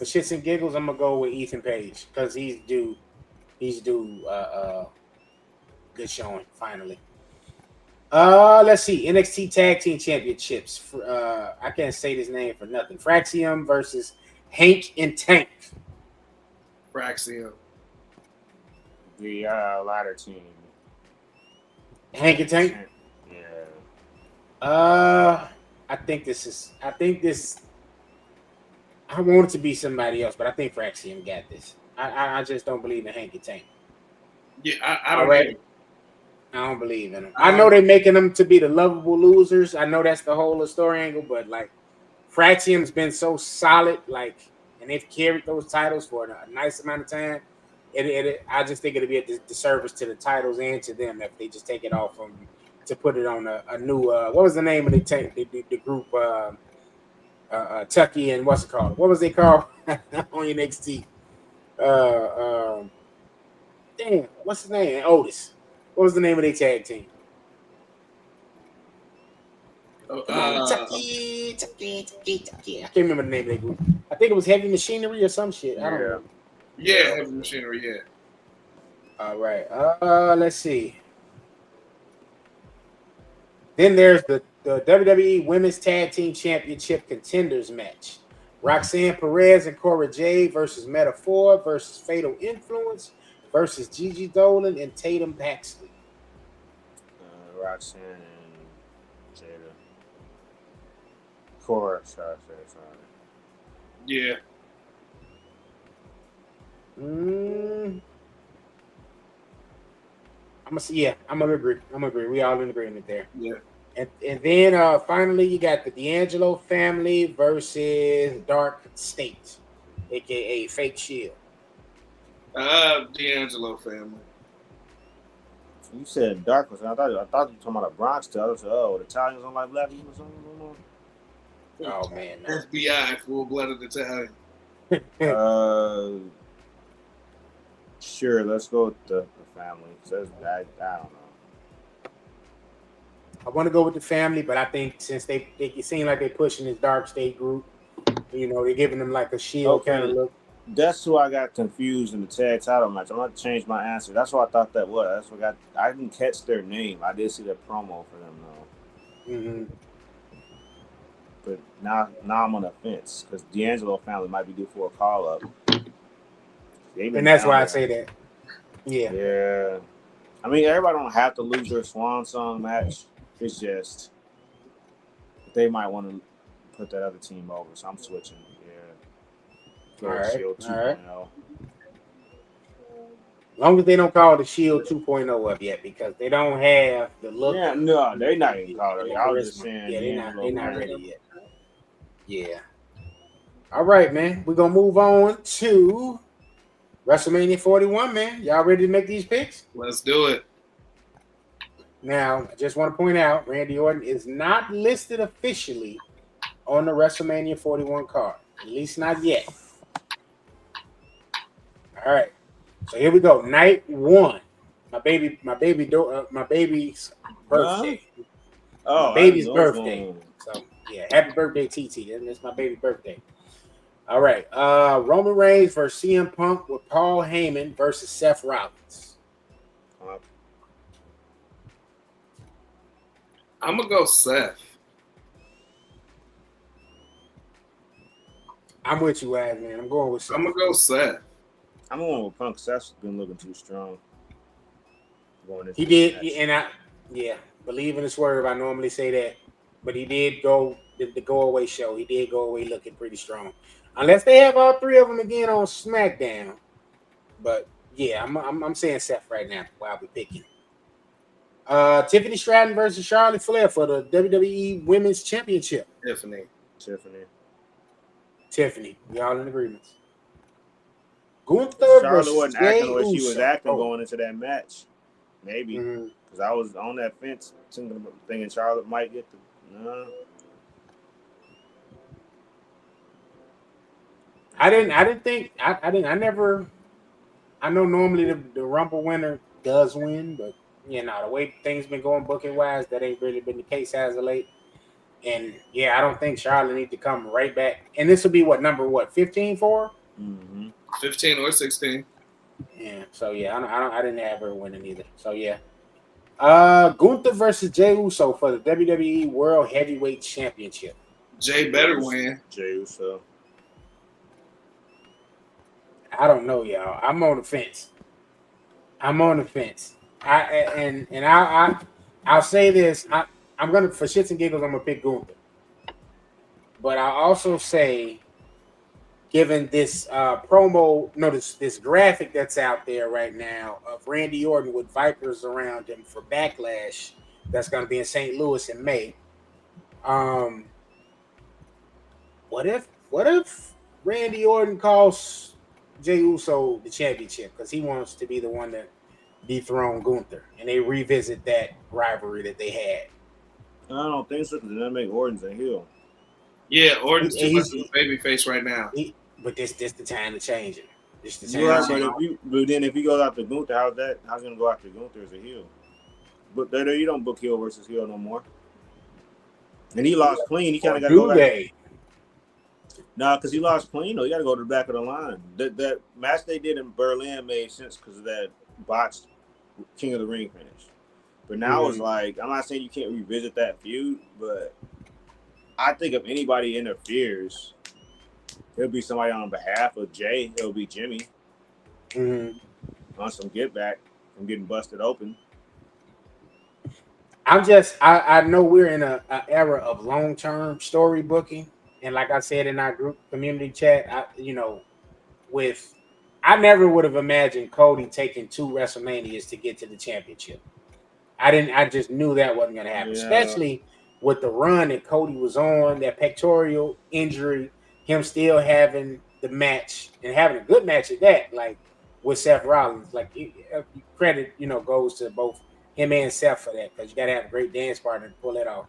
shits and giggles, I'm gonna go with Ethan Page because he's due good showing finally. Let's see. NXT Tag Team Championships. I can't say this name for nothing. Fraxium versus Hank and Tank. Fraxium. The ladder team. Hank and Tank? Yeah. I think this. I want it to be somebody else, but I think Fraxium got this. I just don't believe in Hank and Tank. Yeah, I don't. Right. I don't believe in them. I know they're making them to be the lovable losers. I know that's the whole story angle, but like Fraxium's been so solid, like, and they've carried those titles for a nice amount of time. I just think it'll be a disservice to the titles and to them if they just take it off from to put it on a new. What was the name of the group? Tucky and what's it called? What was they called on NXT? Damn, what's his name? Otis. What was the name of their tag team? Tucky. I can't remember the name of their group. I think it was Heavy Machinery or some shit. I don't know. Yeah, Heavy Machinery, yeah. All right. Let's see. Then there's the WWE Women's Tag Team Championship Contenders match. Roxanne Perez and Cora Jade versus Metaphor versus Fatal Influence versus Gigi Dolan and Tatum Paxley. Roxanne and Jada. Cora, sorry. Yeah. I'm gonna agree. We all in agreement there. Yeah. And then finally you got the D'Angelo family versus Dark State, aka Fake Shield. D'Angelo family. You said Dark was. I thought you were talking about a Bronx tale. I said, the Italians don't like black people or something. Oh man, no. FBI, full-blooded Italian. Sure, let's go with the family. I don't know. I want to go with the family, but I think since they seem like they're pushing this Dark State group, they're giving them like a Shield kind of look. That's who I got confused in the tag title match. I'm going to change my answer. That's what I thought that was. I didn't catch their name. I did see their promo for them though. Mm-hmm. But now I'm on the fence because D'Angelo family might be due for a call up. And that's why I say that. Yeah. Yeah. I mean, everybody don't have to lose their swan song match. It's just they might want to put that other team over. So I'm switching. Yeah. All right. Shield 2.0. Long as they don't call the Shield 2.0 up yet, because they don't have the look. Yeah, no, they're not even called it. and the I was just charisma. saying, Yeah, D'Angelo they're not Brand. ready yet. Yeah. All right, man. We're gonna move on to WrestleMania 41, man. Y'all ready to make these picks? Let's do it. Now, I just want to point out, Randy Orton is not listed officially on the WrestleMania 41 card, at least not yet. All right, so here we go. Night one, my baby's birthday. Oh, My I didn't baby's know it was birthday. going on. So yeah, happy birthday, TT. It's my baby's birthday. All right, Roman Reigns versus CM Punk with Paul Heyman versus Seth Rollins. I'm gonna go Seth. I'm with you, Ad, man. I'm going with Seth. I'm gonna go Seth. I'm going with Punk. Seth's been looking too strong. He did, and believe in the swerve. I normally say that, but he did go the go away show. He did go away looking pretty strong, unless they have all three of them again on SmackDown. But yeah, I'm saying Seth right now while we're picking. Tiffany Stratton versus Charlotte Flair for the WWE Women's Championship. Tiffany. We all in agreement. Gunther Charlotte versus wasn't Jey acting the way she was Uso. acting going into that match. Maybe. Because I was on that fence thinking Charlotte might get the... No. I know normally the Rumble winner does win, but the way things been going booking wise, that ain't really been the case as of late. And yeah, I don't think Charlotte need to come right back. And this will be number 15 for her? 15 or 16. Yeah. So yeah, I didn't have her winning either. So yeah. Gunther versus Jey Uso for the WWE World Heavyweight Championship. Jey better win. Jey Uso. I don't know, y'all. I'm on the fence. I'll say this. I'm gonna, for shits and giggles, I'm gonna pick Gunther. But I also say, given this this graphic that's out there right now of Randy Orton with Vipers around him for Backlash, that's gonna be in St. Louis in May. What if Randy Orton calls Jey Uso the championship because he wants to be the one that dethrone Gunther, and they revisit that rivalry that they had? I don't think so, because that make Orton's a heel. Yeah, Orton's too much of a baby face right now. But this the time to change it. But then if he goes after Gunther, how's he gonna go after Gunther as a heel? But you don't book heel versus heel no more. And he lost clean. He kind of got to go back. No, because he lost clean. Though, you got to go to the back of the line. That match they did in Berlin made sense because of that botched King of the Ring finish. But now it's like, I'm not saying you can't revisit that feud, but I think if anybody interferes, it'll be somebody on behalf of Jay. It'll be Jimmy on some get back from getting busted open. I know we're in an era of long-term story booking. And like I said in our group community chat, I never would have imagined Cody taking 2 WrestleManias to get to the championship. I just knew that wasn't going to happen, especially with the run that Cody was on, that pectoral injury, him still having the match and having a good match at that, like with Seth Rollins. Like credit, goes to both him and Seth for that, because you got to have a great dance partner to pull it off.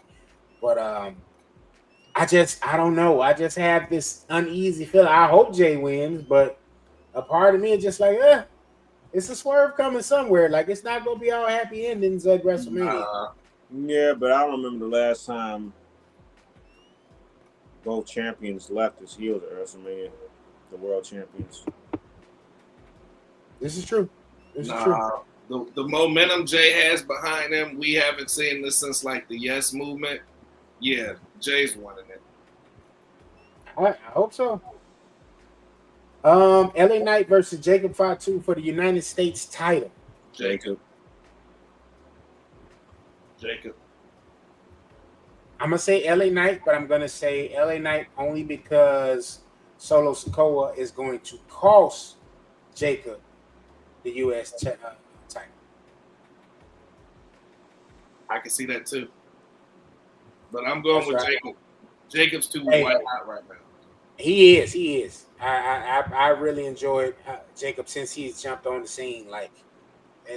But I don't know. I just have this uneasy feeling. I hope Jay wins, but a part of me is just like, it's a swerve coming somewhere. Like, it's not going to be all happy endings at WrestleMania. Yeah, but I don't remember the last time both champions left as heels at WrestleMania, the world champions. This is true. The momentum Jay has behind him, we haven't seen this since like the Yes movement. Yeah, Jay's winning it. I hope so. LA Knight versus Jacob Fatu for the United States title. Jacob. I'm gonna say LA Knight, but I'm gonna say LA Knight only because Solo Sikoa is going to cost Jacob the U.S. title. I can see that too. But I'm going with Jacob. Jacob's too white hot right now. He is. I really enjoyed Jacob since he's jumped on the scene. Like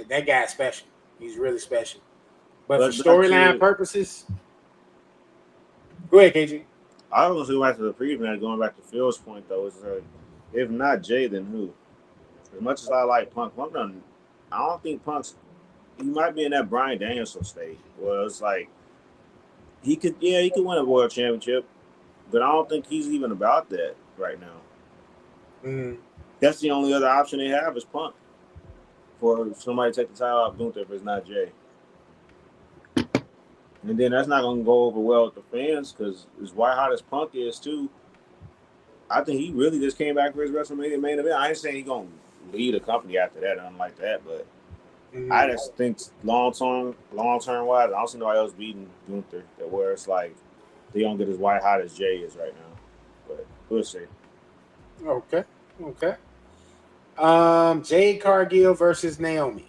that guy's special. He's really special. But for storyline purposes, go ahead, KG. I was going to go back to the previous match. Going back to Phil's point though, is if not Jay, then who? As much as I like Punk, I don't think Punk's. He might be in that Bryan Danielson state where it's like he could win a world championship, but I don't think he's even about that right now. Mm-hmm. That's the only other option they have is Punk for somebody to take the title off Gunther if it's not Jay. And then that's not going to go over well with the fans because as white hot as Punk is too, I think he really just came back for his WrestleMania main event. I ain't saying he's going to lead a company after that, nothing like that, but I just think long term wise, I don't see nobody else beating Gunther where it's like they don't get as white hot as Jay is right now. But we'll see. Okay. Jade Cargill versus Naomi.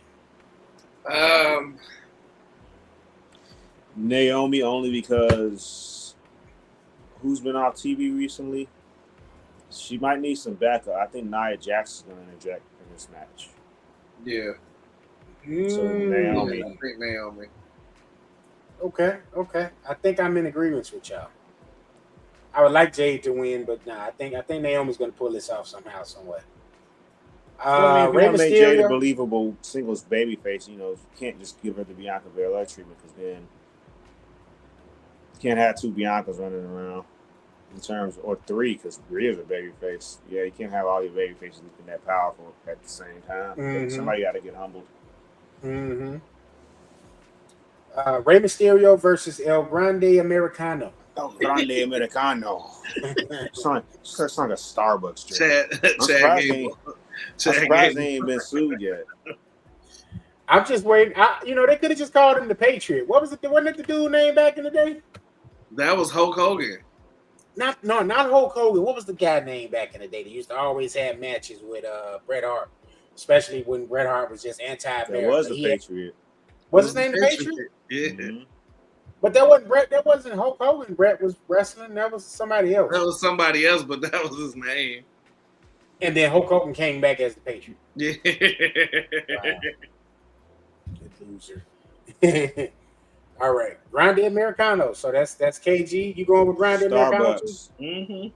Naomi only because who's been off TV recently? She might need some backup. I think Nia Jax is going to interject in this match. Yeah. So Naomi. Yeah, I think Naomi. Okay. I think I'm in agreement with y'all. I would like Jade to win, but nah, I think Naomi's going to pull this off somehow, some way. Rey Mysterio make Jade a believable singles babyface. You can't just give her the Bianca Belair treatment because then you can't have two Biancas running around or three because Rhea's a babyface. Yeah, you can't have all your babyfaces looking that powerful at the same time. Mm-hmm. Somebody got to get humbled. Mm-hmm. Rey Mysterio versus El Grande Americano. El Grande Americano. It's like a Starbucks drink. I'm surprised they ain't been sued yet. I'm just waiting. They could have just called him the Patriot. What was it? Wasn't it the dude name back in the day? That was Hulk Hogan. Not Hulk Hogan. What was the guy name back in the day that used to always have matches with Bret Hart, especially when Bret Hart was just anti-American? That was the Patriot. Was his name the Patriot? Yeah. Mm-hmm. But that wasn't Bret. That wasn't Hulk Hogan. Bret was wrestling. That was somebody else. That was somebody else, but that was his name. And then Hulk Hogan came back as the Patriot. Yeah. Wow. Good loser. All right, Grande Americano. So that's KG. You going with Grande Americano? Mm-hmm.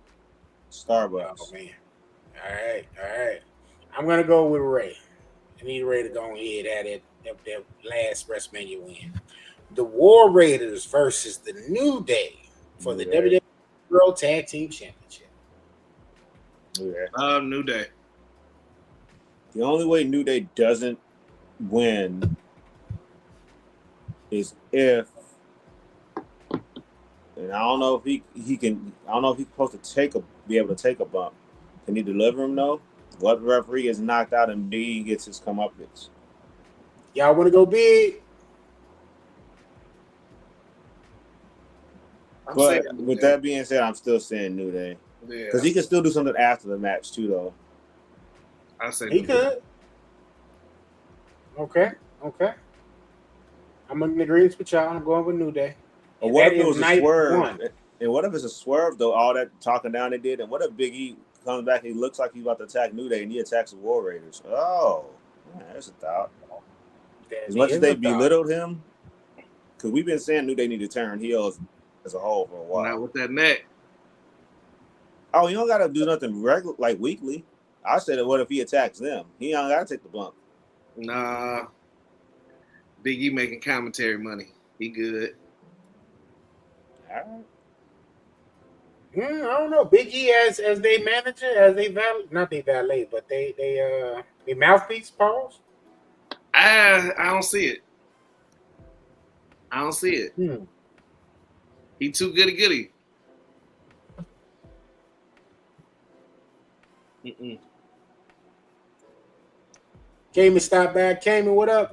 Starbucks. Oh man. All right. I'm gonna go with Ray. I need Ray to go ahead at that last WrestleMania win. The War Raiders versus the New Day for the WWE World Tag Team Championship. New Day. The only way New Day doesn't win is if, and I don't know if he can. I don't know if he's supposed to be able to take a bump. Can he deliver him though? What referee is knocked out and B gets his comeuppance? Y'all want to go big? But with that being said, I'm still saying New Day because he can still do something after the match too, though. I say he could. Okay. I'm in agreement with y'all. I'm going with New Day. But what if it was a swerve? And what if it's a swerve though? All that talking down they did, and what if Big E comes back and he looks like he's about to attack New Day and he attacks the War Raiders? Oh, man, that's a thought. As much as they belittled him, because we've been saying New Day need to turn heels as a whole for a while. Not with that neck. Oh, you don't got to do nothing regular like weekly. I said, what if he attacks them? He don't got to take the bump. Nah. Big E making commentary money. He good. All right. I don't know. Big E as they manager, as they not they valet, but they mouthpiece. Pause. I don't see it. I don't see it. He too goody. Cayman stop back. Cayman, what up?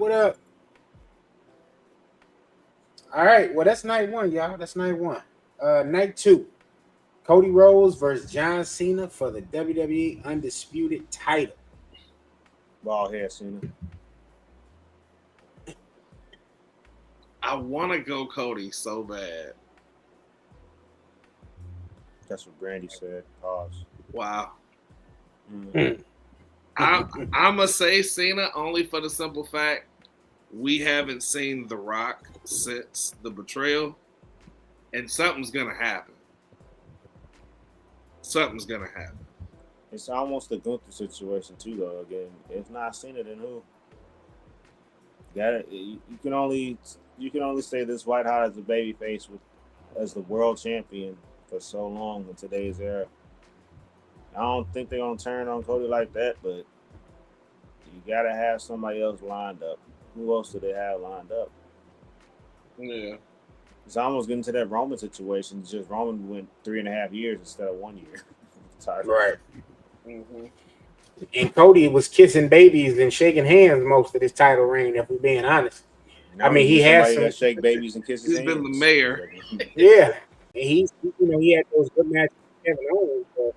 All right. Well, that's night one, y'all. That's night one. Night two. Cody Rhodes versus John Cena for the WWE Undisputed title. Bald head Cena. I want to go Cody so bad. That's what Brandy said. Pause. Wow. Mm. I'm gonna say Cena only for the simple fact we haven't seen The Rock since the betrayal, and something's gonna happen. Something's gonna happen. It's almost a Gunther situation too, though. Again, if not Cena, then who? You can only say this white hot as a babyface as the world champion for so long in today's era. I don't think they're gonna turn on Cody like that, but you gotta have somebody else lined up. Who else do they have lined up? Yeah. It's almost getting to that Roman situation. It's just Roman went 3.5 years instead of 1 year. Right. Mm-hmm. And Cody was kissing babies and shaking hands most of this title reign, if we're being honest. Now I mean, he has somebody some. that shake babies and kisses He's hands. been the mayor. Yeah, and he had those good matches with Kevin Owens, but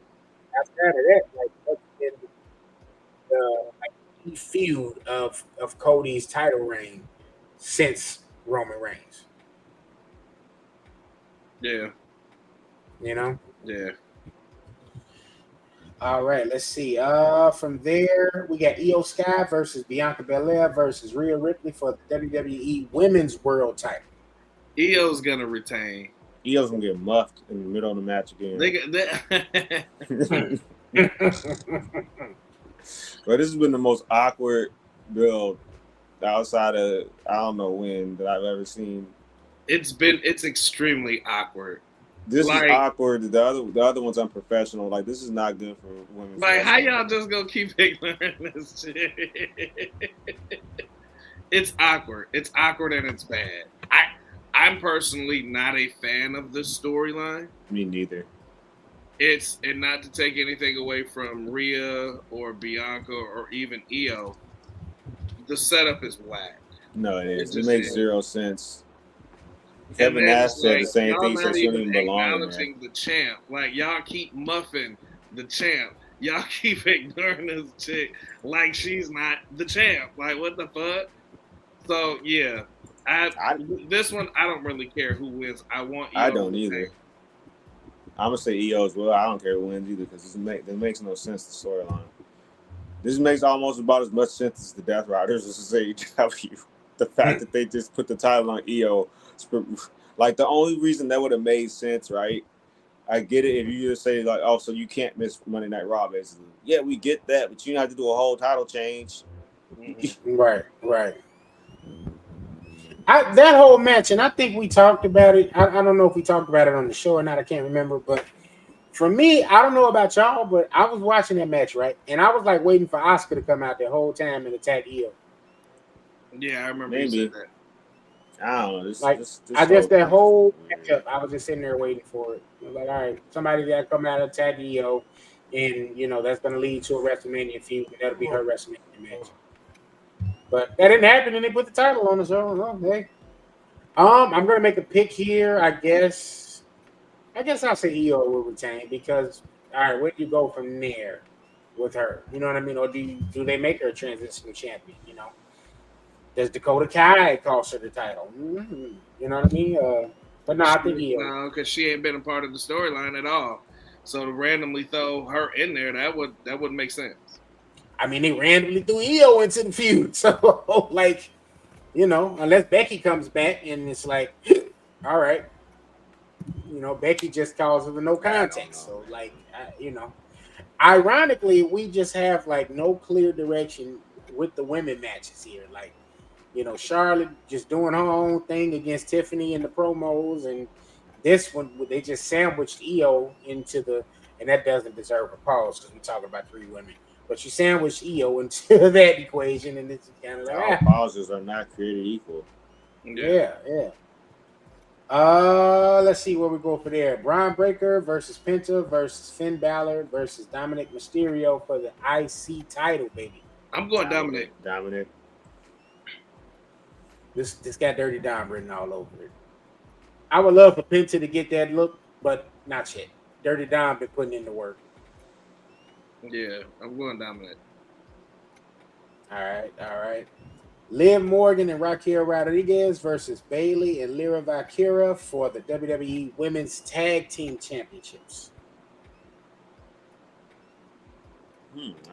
outside of that, like that's been the feud of Cody's title reign since Roman Reigns. Yeah. You know. Yeah. All right, let's see. From there, we got Io Sky versus Bianca Belair versus Rhea Ripley for the WWE Women's World Title. Io's gonna retain. Io's gonna get muffed in the middle of the match again. But this has been the most awkward build outside of I don't know when that I've ever seen. It's extremely awkward. This is awkward. The other one's unprofessional. Like, this is not good for women. Like, how y'all just gonna keep ignoring this shit? It's awkward. It's awkward and it's bad. I'm personally not a fan of this storyline. Me neither. And not to take anything away from Rhea or Bianca or even Io, the setup is whack. No, it is. It makes zero sense. Kevin Nash said the same thing. He said she don't even belong in there. The champ, like y'all keep muffing the champ. Y'all keep ignoring this chick like she's not the champ. Like, what the fuck? So yeah, this one I don't really care who wins. I want. I don't either. I'm gonna say Io as well. I don't care who wins either because it makes no sense the storyline. This makes almost about as much sense as the Death Riders versus AEW. The fact that they just put the title on Io, like the only reason that would have made sense, right? I get it if you just say like, oh, so you can't miss Monday Night Raw, basically. Yeah, we get that, but you have to do a whole title change. Right. That whole match, and I think we talked about it. I don't know if we talked about it on the show or not. I can't remember, but for me, I don't know about y'all, but I was watching that match, right? And I was like waiting for Asuka to come out the whole time and attack Io. Yeah, I remember Maybe. you said that. I don't know. That whole matchup, I was just sitting there waiting for it. I was like, all right, somebody got to come out and attack Io, and that's going to lead to a WrestleMania feud, and that'll be her WrestleMania match. But that didn't happen, and they put the title on the show. Well, hey, I'm going to make a pick here. I guess I'll say Io will retain because, all right, where do you go from there with her? You know what I mean? Or do they make her a transitional champion? Does Dakota Kai cost her the title? Mm-hmm. You know what I mean? But no, I think Io. No, because she ain't been a part of the storyline at all. So to randomly throw her in there, that wouldn't make sense. I mean, they randomly threw Io into the feud. So, like, unless Becky comes back and it's like, all right, Becky just calls it a no contest. So, like, ironically, we just have, like, no clear direction with the women matches here. Like, Charlotte just doing her own thing against Tiffany in the promos, and this one they just sandwiched Io into and that doesn't deserve a pause because we're talking about 3 women. But you sandwiched Io into that equation, and it's kind of like all pauses are not created equal. Yeah. Let's see where we go for there. Braun Breaker versus Penta versus Finn Balor versus Dominic Mysterio for the IC title, baby. I'm going Dominic. This got Dirty Dom written all over it. I would love for Penta to get that look, but not yet. Dirty Dom been putting in the work. Yeah, I'm going Dominic. All right, all right. Liv Morgan and Raquel Rodriguez versus Bailey and Lyra Valkyria for the WWE Women's Tag Team Championships.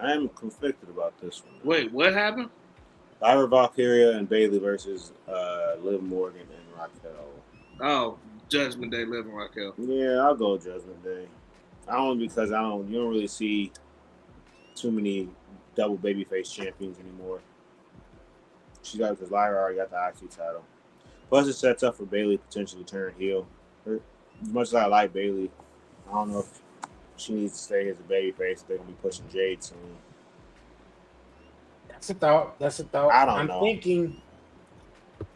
I am conflicted about this one. Wait, what happened? Lyra Valkyria and Bailey versus Liv Morgan and Raquel. Oh, Judgment Day, Liv and Raquel. Yeah, I'll go Judgment Day. Because you don't really see too many double babyface champions anymore. Because Lyra already got the IC title. Plus, it sets up for Bailey to potentially turn heel. As much as I like Bailey, I don't know if she needs to stay as a babyface. They're gonna be pushing Jade soon. That's a thought. I don't know.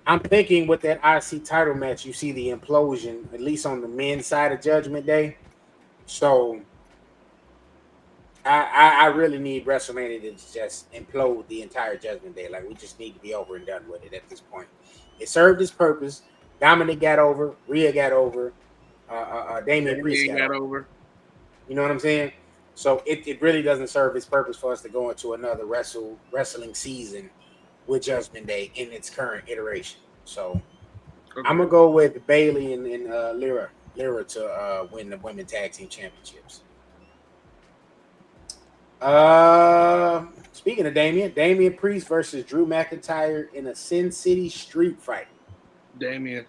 I'm thinking with that IC title match, you see the implosion, at least on the men's side of Judgment Day. So I really need WrestleMania to just implode the entire Judgment Day. Like, we just need to be over and done with it at this point. It served its purpose. Dominic got over. Rhea got over. Damian Priest got over. You know what I'm saying? So it really doesn't serve its purpose for us to go into another wrestling season with Judgment Day in its current iteration. So I'm going to go with Bailey and Lyra to win the Women's Tag Team Championships. Speaking of Damian Priest versus Drew McIntyre in a Sin City street fight. Damian.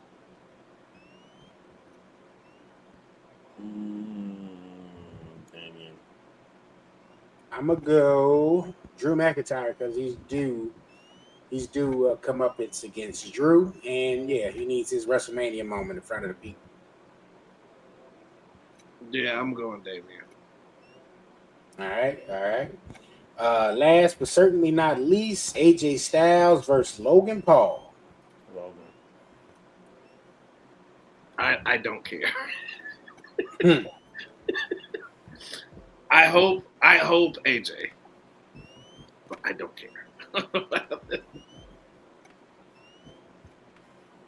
Damian. I'm gonna go Drew McIntyre because he's due come up against Drew, and yeah, he needs his WrestleMania moment in front of the people. Yeah, I'm going Damian. All right. Last but certainly not least, AJ Styles versus Logan Paul. Logan. I don't care. I hope AJ, but I don't care.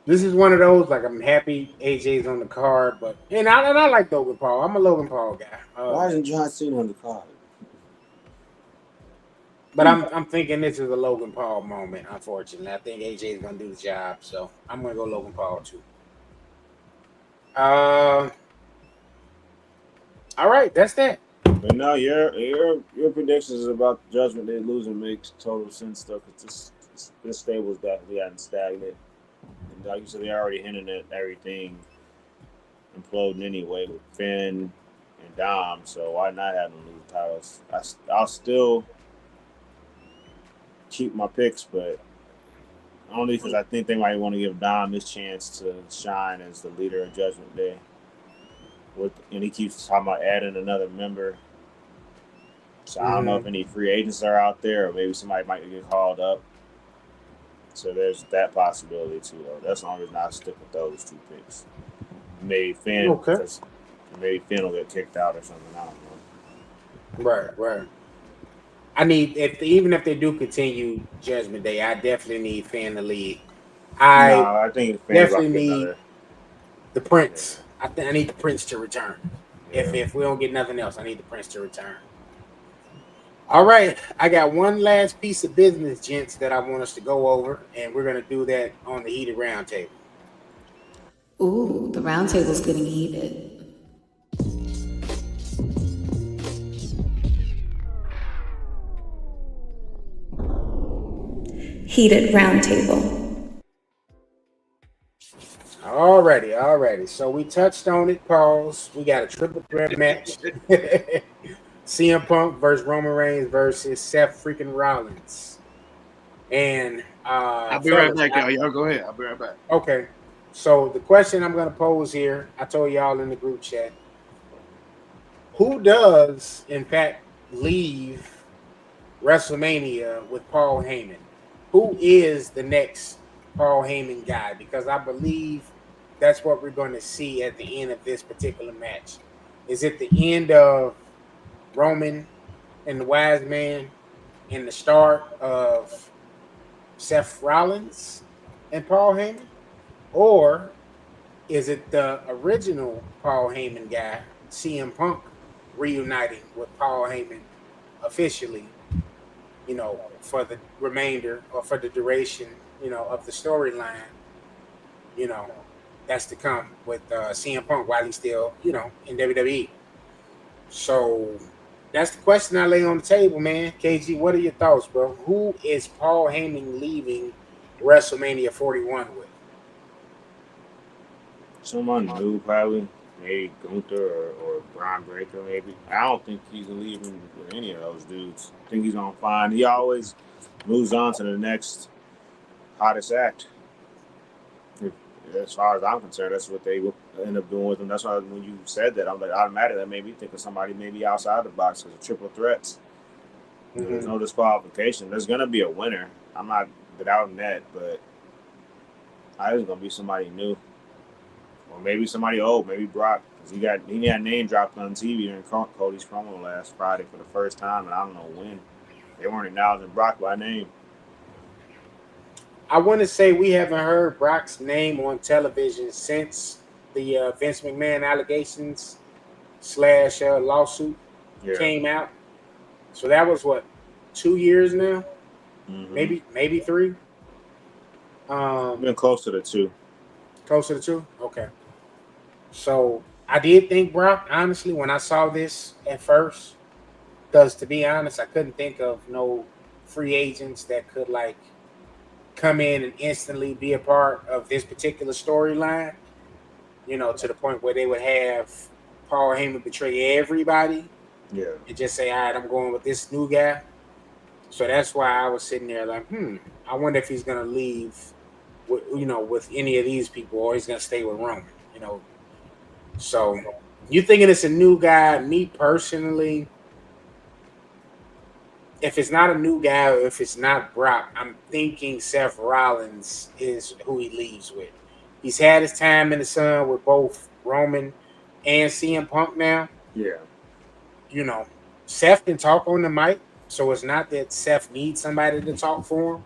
This is one of those, like, I'm happy AJ's on the card, but and I like Logan Paul. I'm a Logan Paul guy. Why isn't John Cena on the card? But I'm thinking this is a Logan Paul moment, unfortunately. I think AJ is going to do the job, so I'm going to go Logan Paul, too. All right, that's that. But no, your predictions about Judgment Day losing makes total sense, though, because this stable's definitely gotten stagnant. And like you said, they already hinted at everything imploding anyway with Finn and Dom, so why not have them lose titles? I'll still keep my picks, but only because I think they might want to give Dom his chance to shine as the leader of Judgment Day. And he keeps talking about adding another member. So I don't know if any free agents are out there, or maybe somebody might get called up. So there's that possibility too, though. That's the only reason I stick with those two picks. Maybe Finn, because maybe Finn will get kicked out or something. I don't know. Right. I need even if they do continue Judgment Day, I definitely need Finn to lead. I think Finn definitely need the Prince. I need the Prince to return. Yeah. If we don't get nothing else, I need the Prince to return. All right, I got one last piece of business, gents, that I want us to go over, and we're going to do that on the heated roundtable. Ooh, the roundtable's getting heated. Heated roundtable. Alrighty. So we touched on it. Pause. We got a triple threat match. CM Punk versus Roman Reigns versus Seth freaking Rollins. And I'll be right back, y'all. Y'all go ahead. I'll be right back. Okay. So the question I'm going to pose here, I told y'all in the group chat, who does, in fact, leave WrestleMania with Paul Heyman? Who is the next Paul Heyman guy? Because I believe that's what we're going to see at the end of this particular match. Is it the end of Roman and the Wise Man and the start of Seth Rollins and Paul Heyman? Or is it the original Paul Heyman guy, CM Punk, reuniting with Paul Heyman officially for the remainder or for the duration, of the storyline, you know, that's to come with CM Punk while he's still, in WWE. So that's the question I lay on the table, man. KG, what are your thoughts, bro? Who is Paul Heyman leaving WrestleMania 41 with? Someone new, probably. Maybe Gunther or Brian Breaker, maybe. I don't think he's leaving with any of those dudes. I think he's going to find. He always moves on to the next hottest act. If, as far as I'm concerned, that's what they end up doing with him. That's why when you said that, I'm like, automatically, that made me think of somebody maybe outside the box because of triple threats. Mm-hmm. There's no disqualification. There's going to be a winner. I'm not doubting that, but I think it's going to be somebody new. Or maybe somebody old, maybe Brock, because he got name dropped on TV during Cody's promo last Friday for the first time, and I don't know when. They weren't acknowledging Brock by name. I want to say we haven't heard Brock's name on television since the Vince McMahon allegations / lawsuit came out. So that was what, 2 years now, maybe 3. Been close to the 2. Closer to 2. Okay. So I did think Brock, honestly, when I saw this at first, because to be honest, I couldn't think of no free agents that could come in and instantly be a part of this particular storyline, to the point where they would have Paul Heyman betray everybody and just say, all right, I'm going with this new guy. So that's why I was sitting there like, I wonder if he's going to leave with any of these people or he's going to stay with Roman, So you thinking it's a new guy? Me personally, if it's not a new guy or if it's not Brock, I'm thinking Seth Rollins is who he leaves with. He's had his time in the sun with both Roman and CM Punk now. Yeah. Seth can talk on the mic, so it's not that Seth needs somebody to talk for him.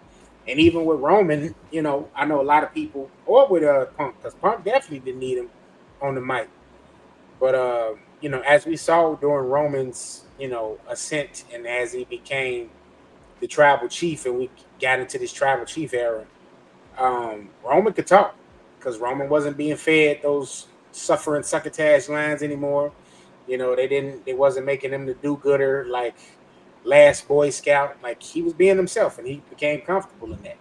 And even with Roman, I know a lot of people, or with Punk, because Punk definitely didn't need him on the mic. But as we saw during Roman's, ascent and as he became the tribal chief and we got into this tribal chief era, Roman could talk because Roman wasn't being fed those suffering succotash lines anymore. They wasn't making him the do-gooder like last Boy Scout. Like he was being himself and he became comfortable in that.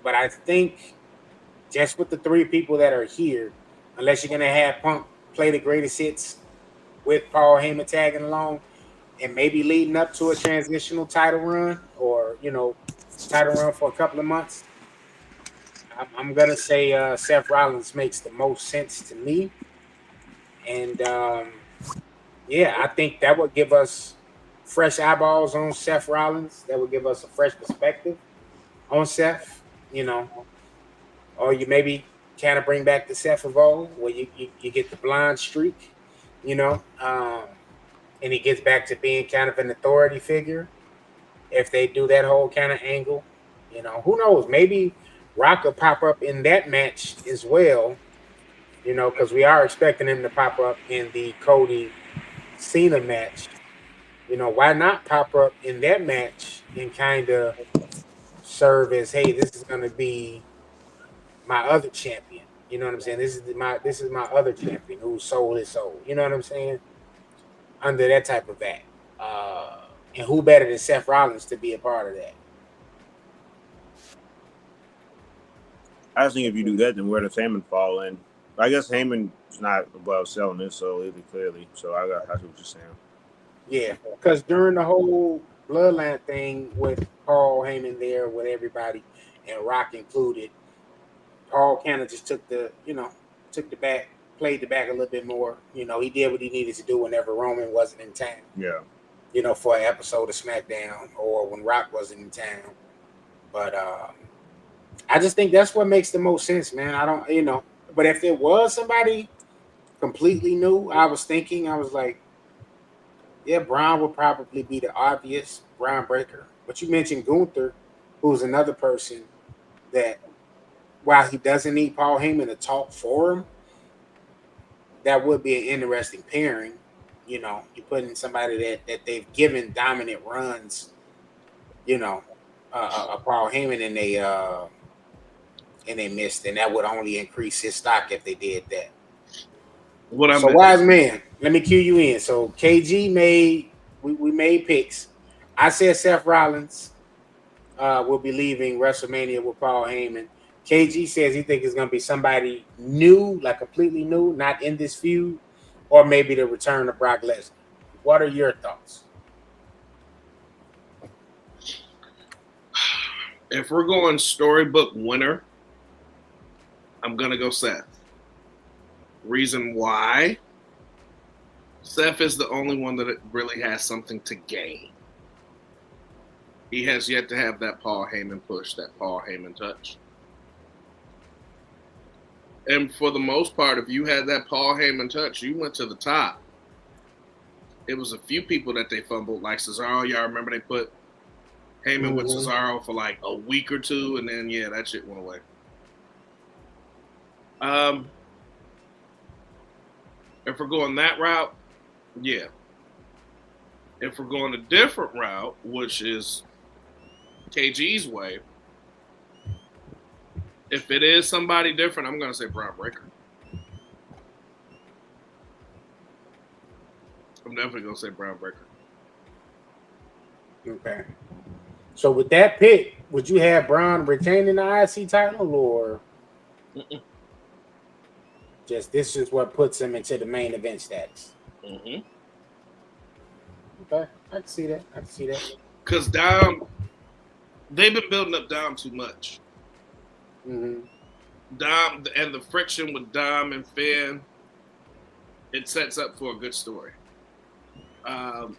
But I think just with the 3 people that are here, unless you're going to have Punk play the greatest hits with Paul Heyman tagging along and maybe leading up to a transitional title run or, title run for a couple of months, I'm going to say Seth Rollins makes the most sense to me. And, I think that would give us fresh eyeballs on Seth Rollins. That would give us a fresh perspective on Seth, or you maybe kind of bring back the Seth of old where you get the blonde streak, and he gets back to being kind of an authority figure. If they do that whole kind of angle, who knows? Maybe Rock will pop up in that match as well, because we are expecting him to pop up in the Cody Cena match. Why not pop up in that match and kind of serve as, hey, this is going to be my other champion. You know what I'm saying? This is my other champion who sold his soul. You know what I'm saying? Under that type of act. And who better than Seth Rollins to be a part of that? I just think if you do that, then where does Heyman fall in? I guess Heyman's not above selling his soul either, clearly. So I see what you're saying. Yeah, because during the whole Bloodline thing with Paul Heyman there with everybody and Rock included, Paul kind of just took the back, played the back a little bit more. He did what he needed to do whenever Roman wasn't in town. Yeah. For an episode of SmackDown or when Rock wasn't in town. But I just think that's what makes the most sense, man. I don't, but if there was somebody completely new, I was like, yeah, Braun would probably be the obvious Braun Breaker. But you mentioned Gunther, who's another person that, while he doesn't need Paul Heyman to talk for him, that would be an interesting pairing, you're putting somebody that they've given dominant runs, Paul Heyman, and they missed, and that would only increase his stock if they did that. What I So meant. wise man, let me cue you in. So KG we made picks. I said Seth Rollins will be leaving WrestleMania with Paul Heyman. KG says he thinks it's going to be somebody new, like completely new, not in this feud, or maybe the return of Brock Lesnar. What are your thoughts? If we're going storybook winner, I'm going to go Seth. Reason why? Seth is the only one that really has something to gain. He has yet to have that Paul Heyman push, that Paul Heyman touch. And for the most part, if you had that Paul Heyman touch, you went to the top. It was a few people that they fumbled, like Cesaro. Y'all remember they put Heyman with Cesaro for like a week or two, and then, yeah, that shit went away. If we're going that route, yeah. If we're going a different route, which is KG's way, if it is somebody different, I'm going to say Braun Breaker. I'm definitely going to say Braun Breaker. Okay. So with that pick, would you have Braun retaining the IC title, or just this is what puts him into the main event status? Mm-hmm. Okay, I can see that. Because Dom, they've been building up Dom too much. Mm-hmm. Dom and the friction with Dom and Finn, it sets up for a good story.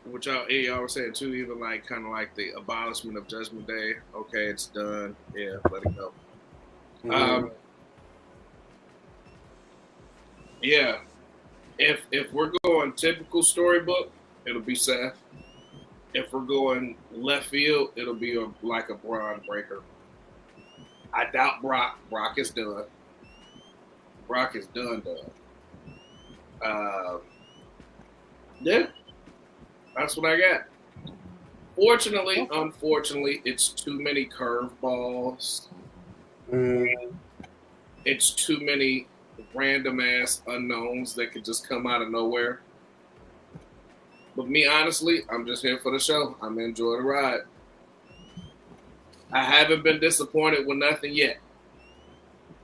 Which y'all were saying too, even like kind of like the abolishment of Judgment Day. Okay, it's done. Yeah, let it go. Mm-hmm. Yeah, if we're going typical storybook, it'll be Seth. If we're going left field, it'll be like a Braun Breaker. I doubt Brock. Brock is done. Brock is done. Yeah, that's what I got. Fortunately, unfortunately, it's too many curveballs. It's too many random ass unknowns that could just come out of nowhere. But me, honestly, I'm just here for the show. I'm enjoying the ride. I haven't been disappointed with nothing yet.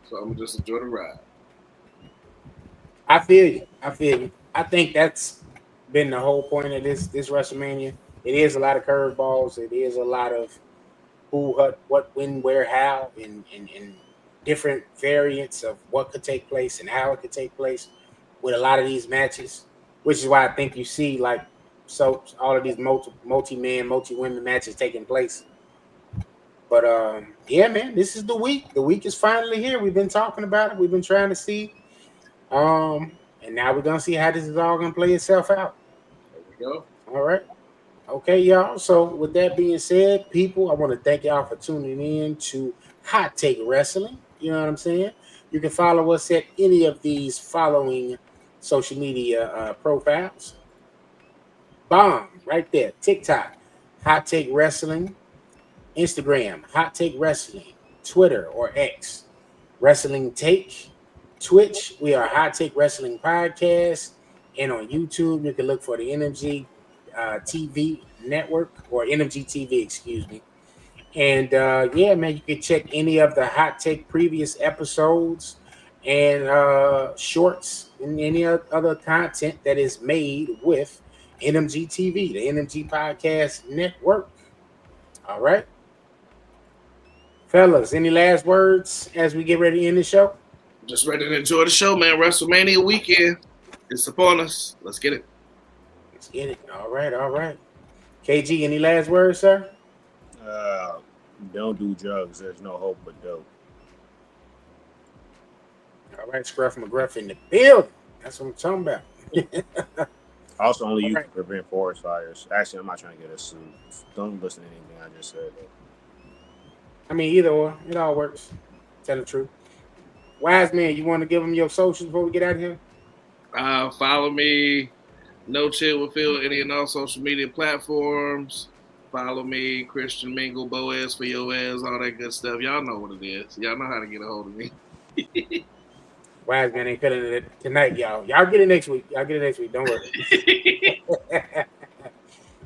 So I'm just enjoy the ride. I feel you. I think that's been the whole point of this WrestleMania. It is a lot of curveballs. It is a lot of who, what, when, where, how, and different variants of what could take place and how it could take place with a lot of these matches, which is why I think you see like all of these multi-man, multi-women matches taking place. But yeah, man, this is the week. The week is finally here. We've been talking about it. We've been trying to see. And now we're gonna see how this is all gonna play itself out. There we go. All right. Okay, y'all. So with that being said, people, I want to thank y'all for tuning in to Hot Take Wrestling. You know what I'm saying? You can follow us at any of these following social media profiles. Bomb right there. TikTok, Hot Take Wrestling. Instagram, Hot Take Wrestling. Twitter or X, Wrestling Take. Twitch, we are Hot Take Wrestling Podcast. And on YouTube, you can look for the NMG TV network, or NMG TV, excuse me. And yeah, man, you can check any of the Hot Take previous episodes and shorts and any other content that is made with NMG TV, the NMG Podcast Network. All right. Fellas, any last words as we get ready to end the show? Just ready to enjoy the show, man. WrestleMania weekend. It's upon us. Let's get it. Let's get it. All right. KG, any last words, sir? Don't do drugs. There's no hope but dope. All right, Scruff McGruff in the building. That's what I'm talking about. Also, only you can prevent forest fires. Actually, I'm not trying to get a suit. Don't listen to anything I just said. I mean, either or. It all works. Tell the truth. Wise man, you want to give them your socials before we get out of here? Follow me No Chill with Phil, any and all social media platforms. Follow me, Christian Mingle, Boaz for your ass, all that good stuff. Y'all know what it is. Y'all know how to get a hold of me. Wise man ain't feeling it tonight, y'all. Y'all get it next week. Don't worry.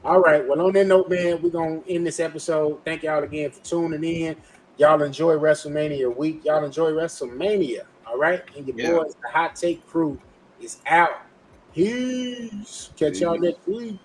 All right. Well, on that note, man, we're going to end this episode. Thank y'all again for tuning in. Y'all enjoy WrestleMania week. Y'all enjoy WrestleMania. All right. And your boys, the Hot Take Crew, is out. Peace. Catch y'all next week.